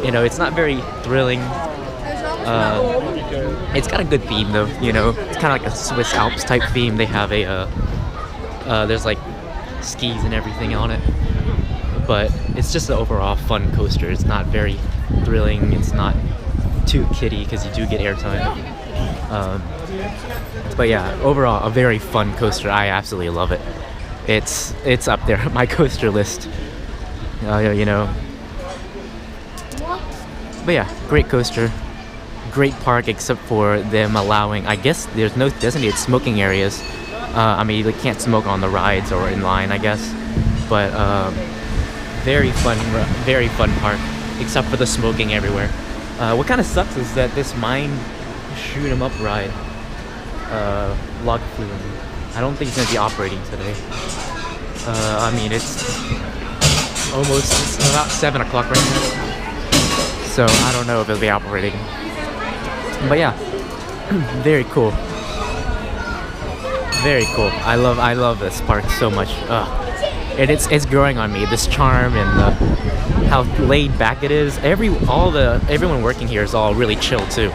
You know, it's not very thrilling. It's got a good theme though, you know. It's kind of like a Swiss Alps type theme. They have there's like skis and everything on it. But it's just an overall fun coaster. It's not very thrilling. It's not too kiddie because you do get airtime. But yeah, overall a very fun coaster. I absolutely love it. It's up there on my coaster list. You know. But yeah, great coaster. Great park, except for them allowing, I guess there's no designated smoking areas. I mean, you can't smoke on the rides or in line, I guess. But very fun park, except for the smoking everywhere. What kind of sucks is that this mine shoot 'em up ride, log flume, I don't think it's gonna be operating today. I mean, it's about 7 o'clock right now, so I don't know if it'll be operating. But yeah, very cool. Very cool. I love this park so much. And it's growing on me. This charm and how laid back it is. Everyone working here is all really chill too.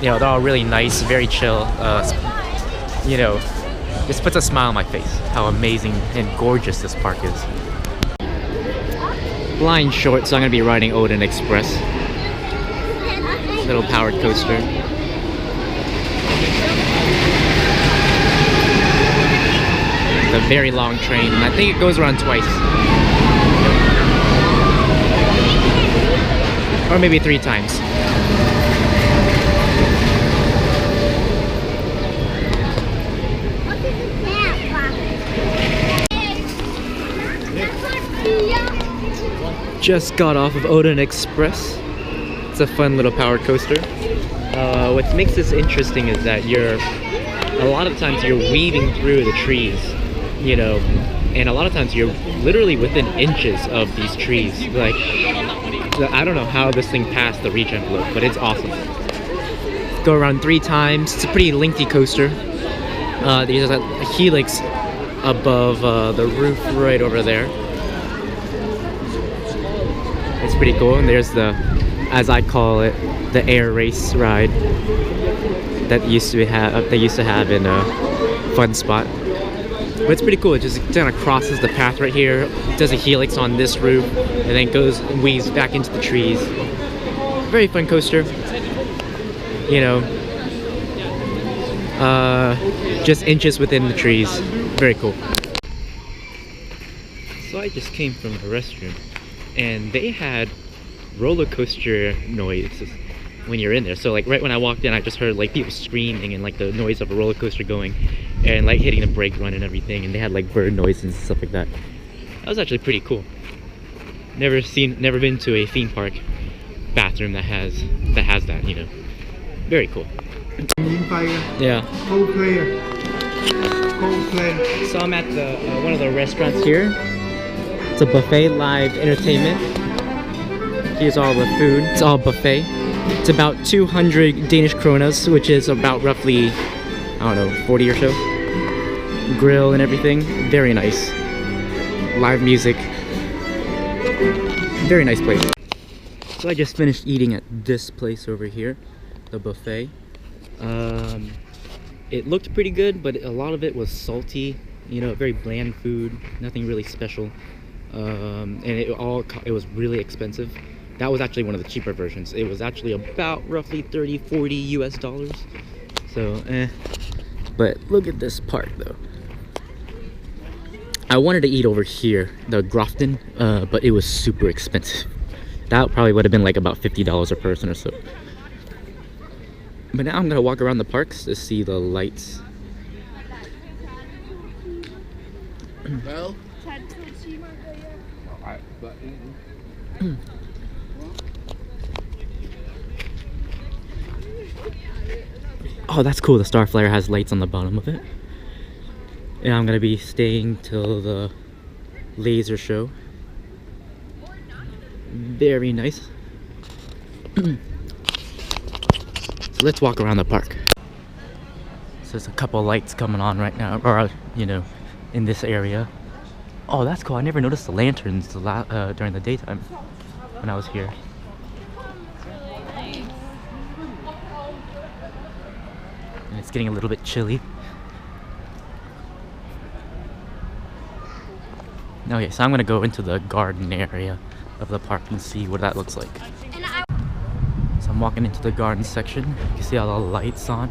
You know, they're all really nice, very chill. You know, just puts a smile on my face. How amazing and gorgeous this park is. Line short, so I'm gonna be riding Odin Express. Little powered coaster. It's a very long train, and I think it goes around twice. Or maybe 3 times. Just got off of Odin Express. It's a fun little powered coaster. What makes this interesting is that a lot of times you're weaving through the trees, you know, and a lot of times you're literally within inches of these trees. Like, I don't know how this thing passed the reach envelope, but it's awesome. Go around 3 times. It's a pretty lengthy coaster. There's a helix above the roof right over there. It's pretty cool, and there's the, as I call it, the air race ride that they used to have in a Fun Spot. But it's pretty cool. It just kind of crosses the path right here, does a helix on this roof, and then goes and weaves back into the trees. Very fun coaster. You know, just inches within the trees. Very cool. So I just came from the restroom, and they had roller coaster noises when you're in there. So like right when I walked in, I just heard like people screaming and like the noise of a roller coaster going and like hitting the brake run and everything, and they had like bird noises and stuff like that. That was actually pretty cool. Never been to a theme park bathroom that has that, you know. Very cool. Yeah. So I'm at the one of the restaurants here. It's a buffet live entertainment. Here's all the food. It's all buffet. It's about 200 Danish kronas, which is about roughly, I don't know, 40 or so. Grill and everything. Very nice. Live music. Very nice place. So I just finished eating at this place over here, the buffet. It looked pretty good, but a lot of it was salty, you know, very bland food, nothing really special. And it was really expensive. That was actually one of the cheaper versions. It was actually about roughly 30-40 US dollars. So, but look at this part though. I wanted to eat over here, the Grafton, but it was super expensive. That probably would have been like about $50 a person or so. But now I'm gonna walk around the parks to see the lights. Well, oh, that's cool. The Star Flyer has lights on the bottom of it. And I'm gonna be staying till the laser show. Very nice. So let's walk around the park. So there's a couple lights coming on right now, or you know, in this area. Oh, that's cool. I never noticed the lanterns during the daytime when I was here. And it's getting a little bit chilly. Okay, so I'm gonna go into the garden area of the park and see what that looks like. So I'm walking into the garden section. You can see all the lights on.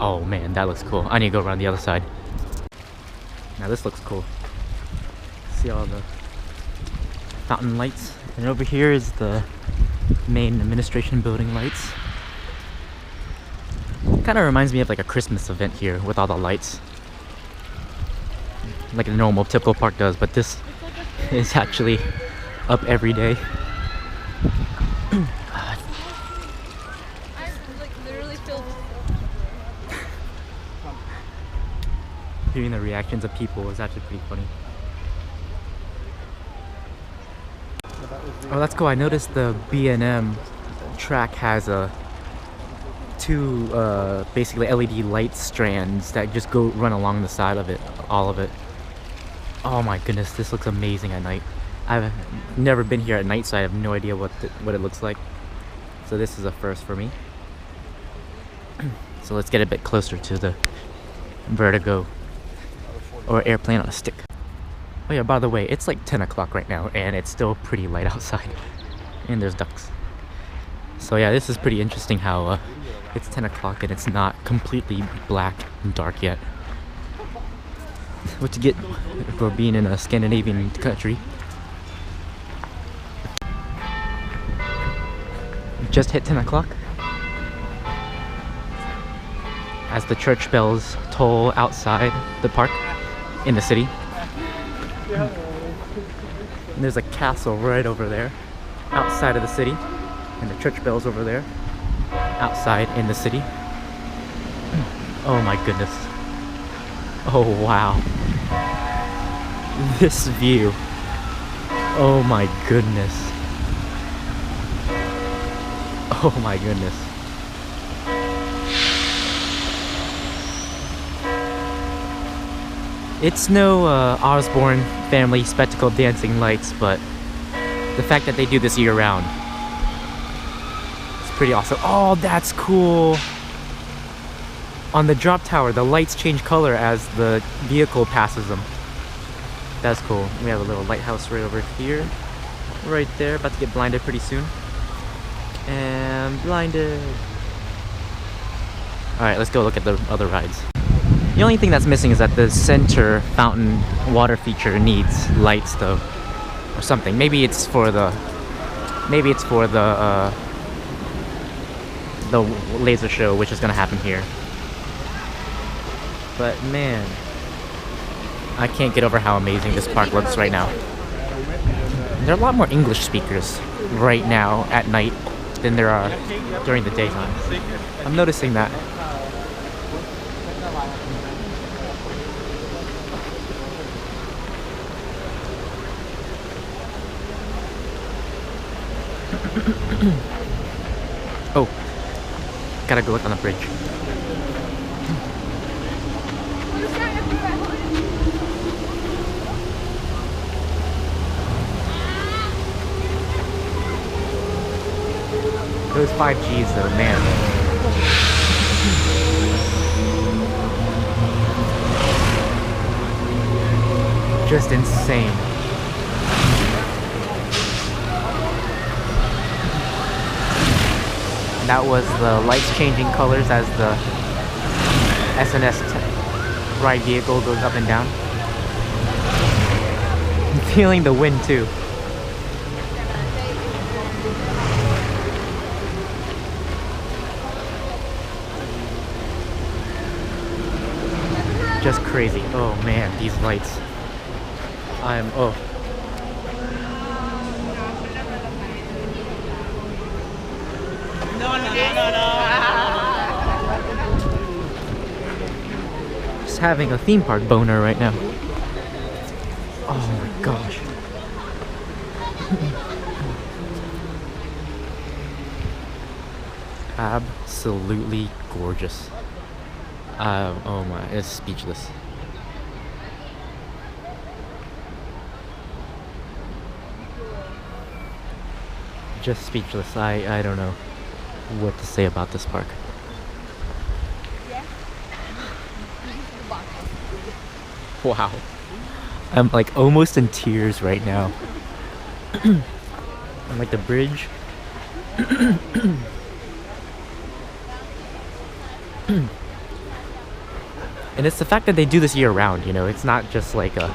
Oh man, that looks cool. I need to go around the other side. Now this looks cool. See all the fountain lights. And over here is the main administration building lights. Kind of reminds me of like a Christmas event here with all the lights. Like a normal typical park does, but this is actually up every day. Hearing the reactions of people is actually pretty funny. Oh, that's cool. I noticed the B&M track has two basically LED light strands that just run along the side of it, all of it. Oh my goodness, this looks amazing at night. I've never been here at night, so I have no idea what it looks like. So this is a first for me. So let's get a bit closer to the Vertigo, or airplane on a stick. Oh yeah, by the way, it's like 10 o'clock right now and it's still pretty light outside. And there's ducks. So yeah, this is pretty interesting how it's 10 o'clock and it's not completely black and dark yet. What you get for being in a Scandinavian country. Just hit 10 o'clock. As the church bells toll outside the park in the city. And there's a castle right over there, outside of the city. And the church bells over there, outside in the city. Oh my goodness. Oh wow. This view. Oh my goodness. Oh my goodness. It's no Osborne family spectacle dancing lights, but the fact that they do this year round, it's pretty awesome. Oh, that's cool. On the drop tower, the lights change color as the vehicle passes them. That's cool. We have a little lighthouse right over here. Right there, about to get blinded pretty soon. And blinded. Alright, let's go look at the other rides. The only thing that's missing is that the center fountain water feature needs lights though. Or something. Maybe it's for the laser show, which is gonna happen here. But man, I can't get over how amazing this park looks right now. There are a lot more English speakers right now at night than there are during the daytime. I'm noticing that. Oh, gotta go look on the bridge. Those 5Gs though, man. Just insane. And that was the lights changing colors as the SNS ride vehicle goes up and down. I'm feeling the wind too. Just crazy. Oh man, these lights. Oh. Just having a theme park boner right now. Oh my gosh. Absolutely gorgeous. Oh my, it's speechless. Just speechless. I don't know what to say about this park. Wow. I'm like almost in tears right now. I'm like the bridge. And it's the fact that they do this year round, you know, it's not just like a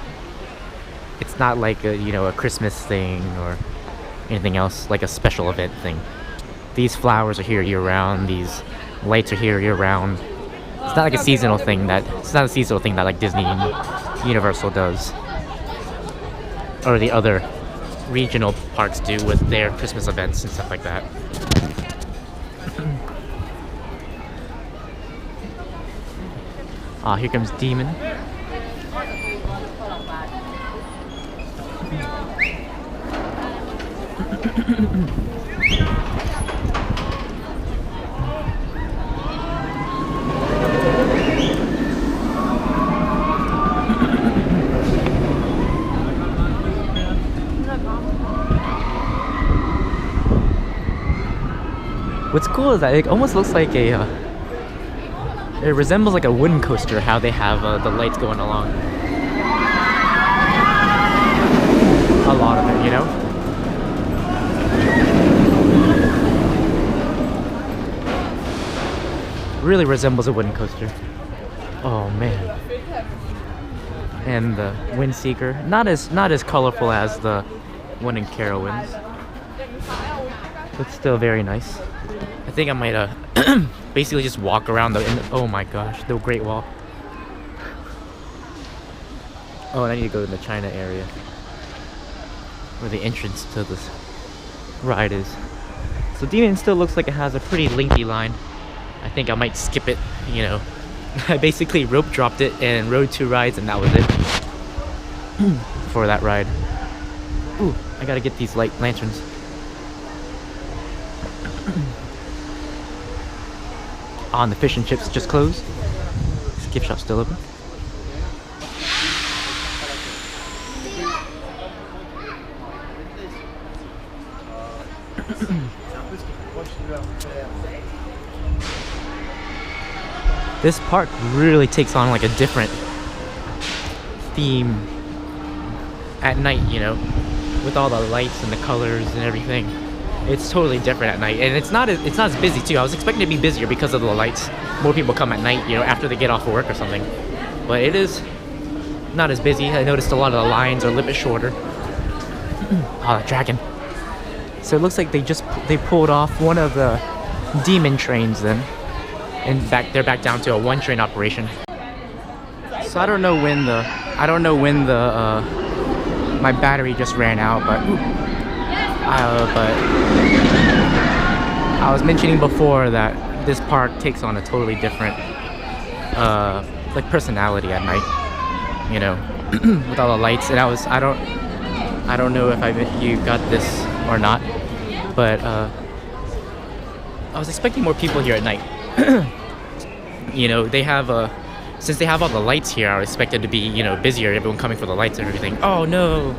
you know, a Christmas thing or anything else, like a special event thing. These flowers are here year round, these lights are here year round. It's not like a seasonal thing that like Disney and Universal does. Or the other regional parks do with their Christmas events and stuff like that. Ah, here comes Demon. What's cool is that it almost looks like it resembles like a wooden coaster, how they have the lights going along. A lot of it, you know? Really resembles a wooden coaster. Oh man. And the Windseeker, not as colorful as the one in Carowinds, but still very nice. I think I might basically just walk around oh my gosh, the Great Wall. Oh, and I need to go to the China area where the entrance to this ride is. So Demon still looks like it has a pretty lengthy line. I think I might skip it, you know. I basically rope dropped it and rode 2 rides and that was it for that ride. Ooh, I gotta get these light lanterns. On the fish and chips just closed. Gift shop's still open. This park really takes on like a different theme at night, you know, with all the lights and the colors and everything. It's totally different at night, and it's not as busy too. I was expecting to be busier because of the lights. More people come at night, you know, after they get off of work or something. But it is not as busy. I noticed a lot of the lines are a little bit shorter. Oh, the dragon. So it looks like they pulled off one of the Demon trains then, and they're back down to a 1-train operation. So I don't know when my battery just ran out, but ooh. But I was mentioning before that this park takes on a totally different like personality at night, you know, with all the lights. And I don't know if you got this or not, but I was expecting more people here at night. You know, they have since they have all the lights here, I was expected to be, you know, busier, everyone coming for the lights and everything. Oh no!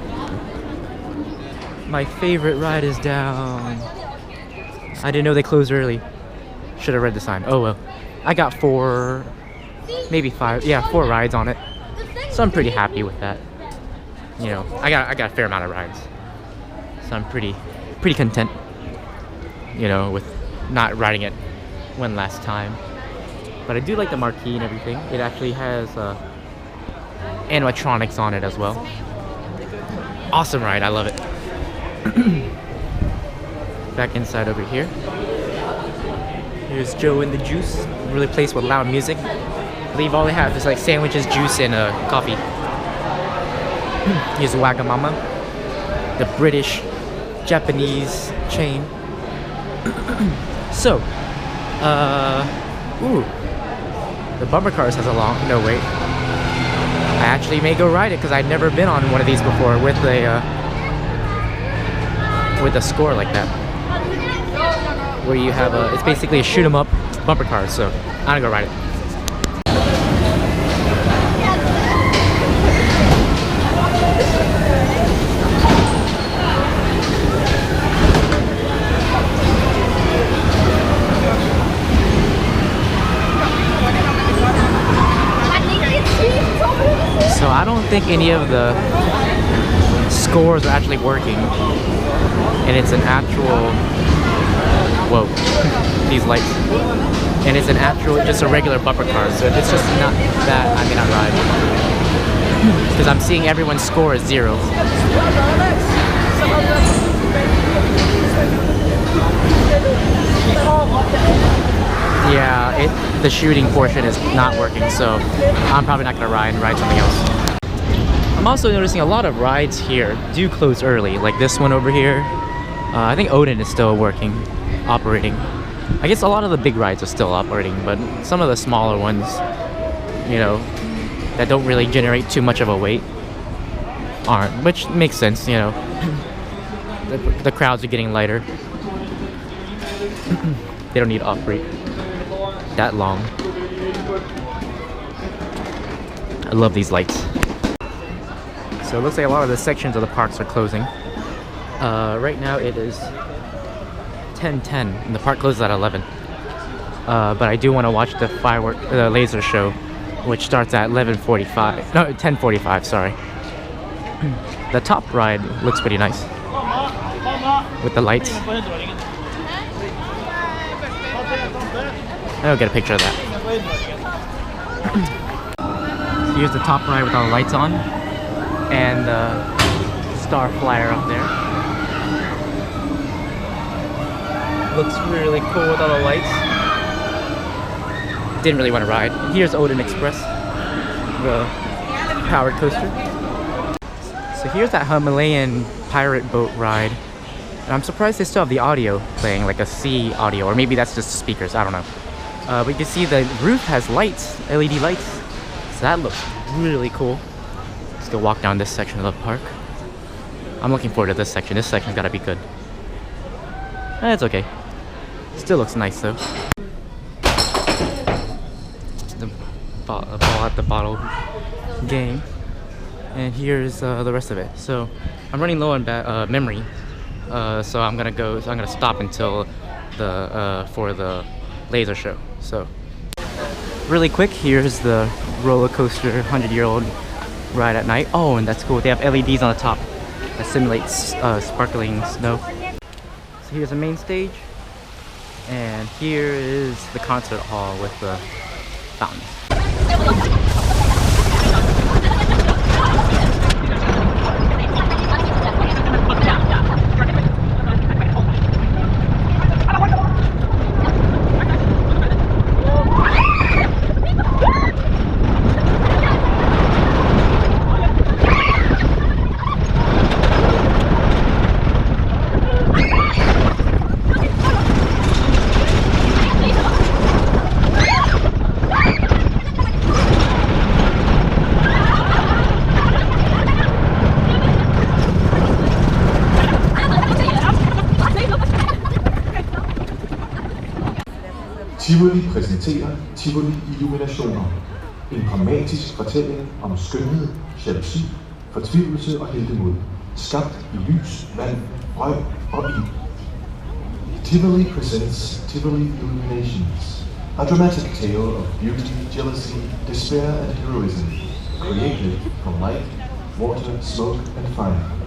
My favorite ride is down. I didn't know they closed early. Should have read the sign. Oh well. I got 4, maybe 5, yeah, 4 rides on it. So I'm pretty happy with that. You know, I got a fair amount of rides. So I'm pretty content, you know, with not riding it one last time. But I do like the marquee and everything. It actually has animatronics on it as well. Awesome ride, I love it. Back inside over here. Here's Joe and the Juice. Really place with loud music. I believe all they have is like sandwiches, juice, and coffee. Here's Wagamama, the British Japanese chain. So, ooh, the bumper cars has a long, no wait. I actually may go ride it because I've never been on one of these before with a score like that. Where you have it's basically a shoot 'em up bumper car, so I'm gonna go ride it. So I don't think any of the scores are actually working, and it's an actual, whoa, these lights, and it's an actual, just a regular bumper car. So if it's just not that, I may not ride, because I'm seeing everyone's score is 0. Yeah, the shooting portion is not working, so I'm probably not gonna ride something else. I'm also noticing a lot of rides here do close early, like this one over here. I think Odin is still operating. I guess a lot of the big rides are still operating, but some of the smaller ones, you know, that don't really generate too much of a wait aren't, which makes sense, you know. The crowds are getting lighter. They don't need to operate that long. I love these lights. So it looks like a lot of the sections of the parks are closing. Right now it is 10:10 and the park closes at 11. But I do want to watch the laser show, which starts at 11:45. No, 10:45. Sorry. The top ride looks pretty nice with the lights. I'll get a picture of that. Here's the top ride with all the lights on, and the star flyer up there. Looks really cool with all the lights. Didn't really want to ride. Here's Odin Express, the powered coaster. So here's that Himalayan pirate boat ride. And I'm surprised they still have the audio playing, like a sea audio, or maybe that's just the speakers, I don't know. But you can see the roof has lights, LED lights. So that looks really cool. Let's go walk down this section of the park. I'm looking forward to this section. This section's gotta be good. It's okay. Still looks nice though. The ball at the bottle game. And here's the rest of it. So I'm running low on memory. So I'm gonna stop until for the laser show. So really quick, here's the roller coaster 100-year-old ride at night. Oh, and that's cool. They have LEDs on the top that simulates sparkling snow. So here's the main stage, and here is the concert hall with the fountains. Tivoli præsenterer Tivoli Illuminationer. En dramatisk fortælling om skønhed, jalousi, fortvivlelse og heltemod. Skabt i lys, vand, røg og ild. Tivoli presents Tivoli Illuminations. A dramatic tale of beauty, jealousy, despair and heroism. Created from light, water, smoke and fire.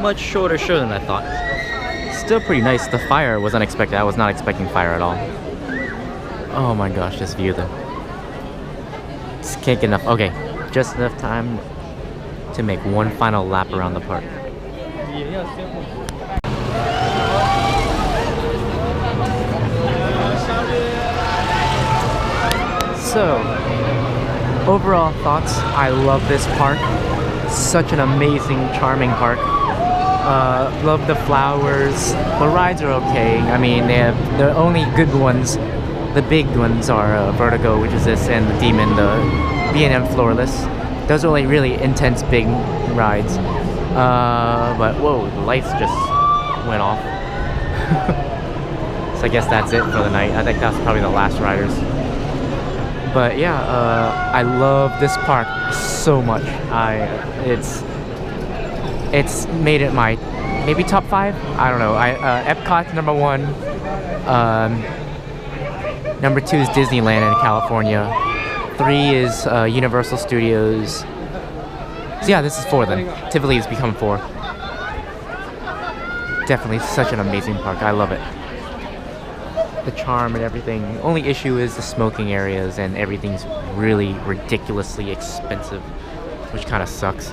much shorter show than I thought. Still pretty nice. The fire was unexpected. I was not expecting fire at all. Oh my gosh, this view though. Just can't get enough. Okay, just enough time to make one final lap around the park. So, overall thoughts, I love this park. Such an amazing, charming park. Love the flowers. The rides are okay. I mean, the only good ones, the big ones are Vertigo, which is this, and the Demon, the B&M Floorless. Those are only really intense, big rides. But whoa, the lights just went off. So I guess that's it for the night. I think that's probably the last riders. But yeah, I love this park so much. It's made it my maybe top 5. I don't know. Epcot's number 1. Number 2 is Disneyland in California. 3 is Universal Studios. So yeah, this is 4 then. Tivoli has become 4. Definitely such an amazing park. I love it. The charm and everything. Only issue is the smoking areas, and everything's really ridiculously expensive, which kind of sucks.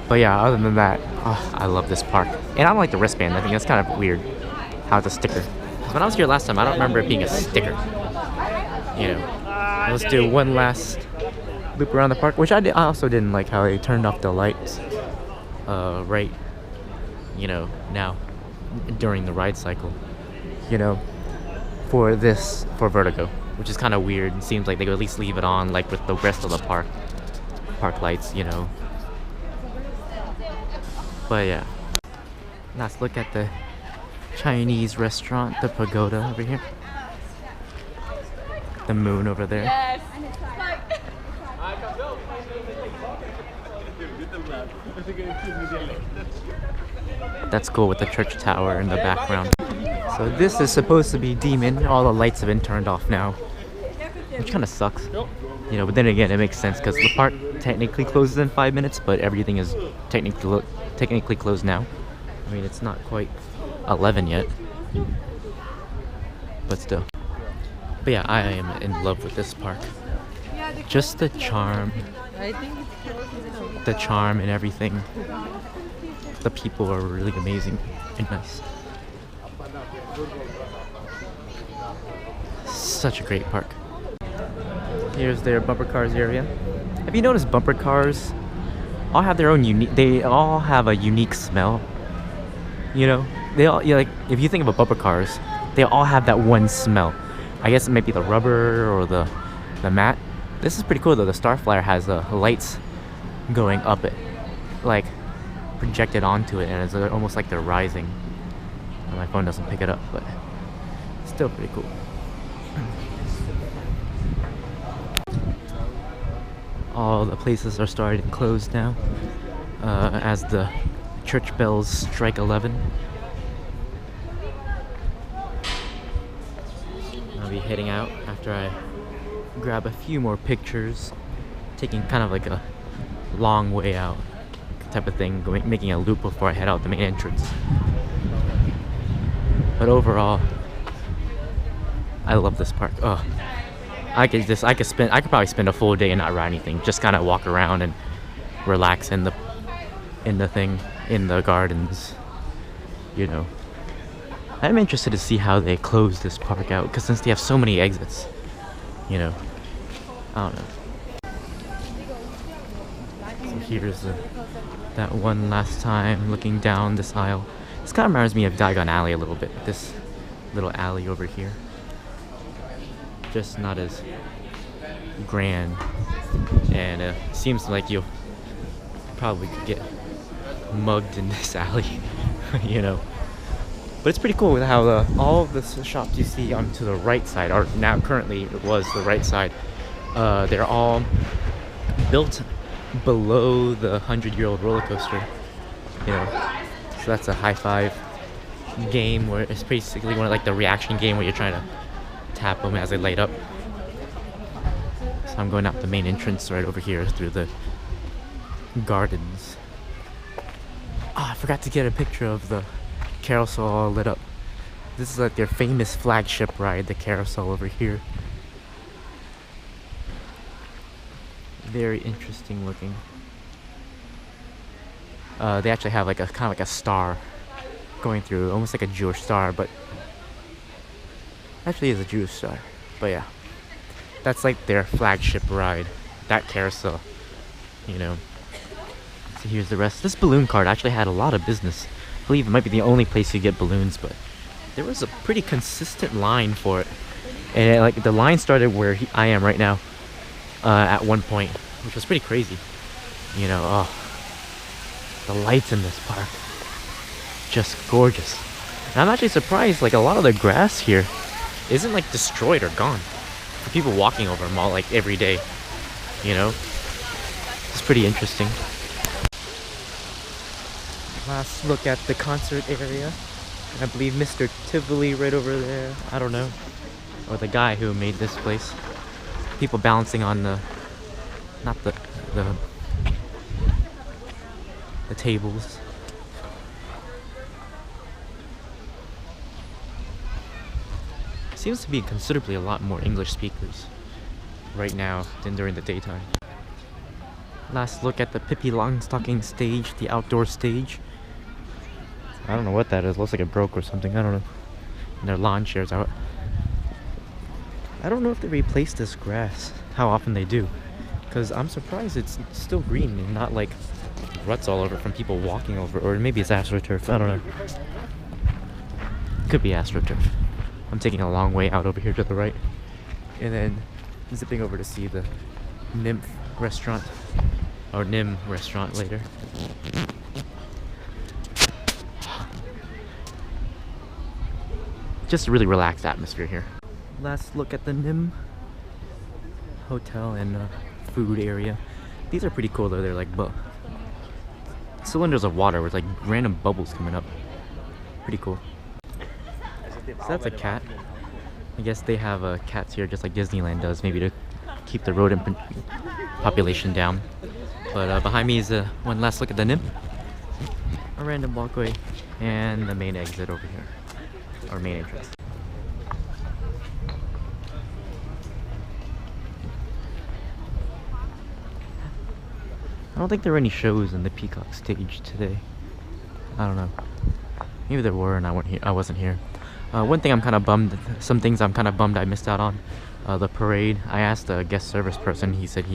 But yeah, other than that, oh, I love this park. And I don't like the wristband. I think that's kind of weird how it's a sticker. When I was here last time, I don't remember it being a sticker. You know. Let's do one last loop around the park, which I also didn't like how they turned off the lights right, you know, now during the ride cycle, you know, for Vertigo, which is kind of weird. It seems like they could at least leave it on like with the rest of the park lights, you know. But yeah, let's look at the Chinese restaurant, the pagoda over here, the moon over there. Yes. That's cool with the church tower in the background. So this is supposed to be Demon. All the lights have been turned off now, which kind of sucks, you know. But then again, it makes sense because the park technically closes in 5 minutes, but everything is technically closed now. I mean, it's not quite 11 yet, but still. But yeah, I am in love with this park. Just the charm and everything. The people are really amazing and nice. Such a great park. Here's their bumper cars area. Have you noticed bumper cars all have their own they all have a unique smell. You know, they all, like, if you think about bumper cars, they all have that one smell. I guess it might be the rubber or the mat. This is pretty cool though. The Starflyer has lights going up it, like projected onto it, and it's almost like they're rising. My phone doesn't pick it up, but still pretty cool. All the places are starting to close now as the church bells strike 11. I'll be heading out after I grab a few more pictures, taking kind of like a long way out type of thing, making a loop before I head out the main entrance. But overall, I love this park. Oh, I could probably spend a full day and not ride anything. Just kind of walk around and relax in the gardens. You know, I'm interested to see how they close this park out, because since they have so many exits, you know, I don't know. So here's that one last time looking down this aisle. This kind of reminds me of Diagon Alley a little bit. This little alley over here. Just not as grand, and seems like you'll probably get mugged in this alley, you know. But it's pretty cool with how all of the shops you see onto the right side, or now currently it was the right side, they're all built below the 100-year-old roller coaster, you know. So that's a high five game, where it's basically one of like the reaction game where you're trying to tap them as they light up. So I'm going out the main entrance right over here through the Gardens. Ah, I forgot to get a picture of the carousel all lit up. This is like their famous flagship ride, the carousel over here. Very interesting looking. They actually have like a kind of like a star going through, almost like a Jewish star, but actually is a Jewish star. But yeah, that's like their flagship ride, that carousel, you know. So here's the rest. This balloon cart actually had a lot of business. I believe it might be the only place you get balloons, but there was a pretty consistent line for it. And like the line started where I am right now, at one point, which was pretty crazy. You know, oh, the lights in this park, just gorgeous. And I'm actually surprised, like a lot of the grass here isn't like destroyed or gone. For people walking over them all like every day, you know? It's pretty interesting. Last look at the concert area. I believe Mr. Tivoli right over there. I don't know. Or the guy who made this place. People balancing on the, not the tables. Seems to be considerably a lot more English speakers right now than during the daytime. Last look at the Pippi Longstocking stage, the outdoor stage. I don't know what that is. Looks like it broke or something. I don't know. And their lawn chairs out. I don't know if they replaced this grass. How often they do. Because I'm surprised it's still green and not like ruts all over from people walking over. Or maybe it's AstroTurf. I don't know. Could be AstroTurf. I'm taking a long way out over here to the right. And then zipping over to see the Nymph restaurant. Or Nim restaurant later. Just a really relaxed atmosphere here. Last look at the Nim hotel and food area. These are pretty cool though. They're like cylinders of water with like random bubbles coming up. Pretty cool. So that's a cat. I guess they have cats here just like Disneyland does, maybe to keep the rodent population down. But behind me is one last look at the Nim. A random walkway and the main exit over here. Or main entrance. I don't think there were any shows in the Peacock stage today. I don't know. Maybe there were and I wasn't here. One thing I'm kind of bummed, some things I'm kind of bummed I missed out on. The parade. I asked the guest service person, he said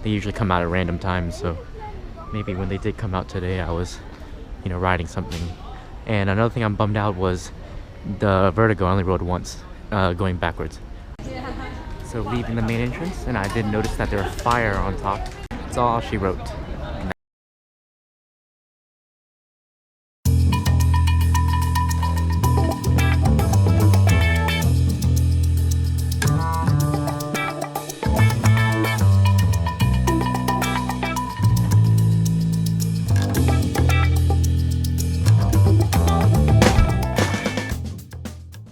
they usually come out at random times, so maybe when they did come out today I was, you know, riding something. And another thing I'm bummed out was the Vertigo. I only rode once, going backwards. So leaving the main entrance, and I did notice that there was fire on top. That's all she wrote.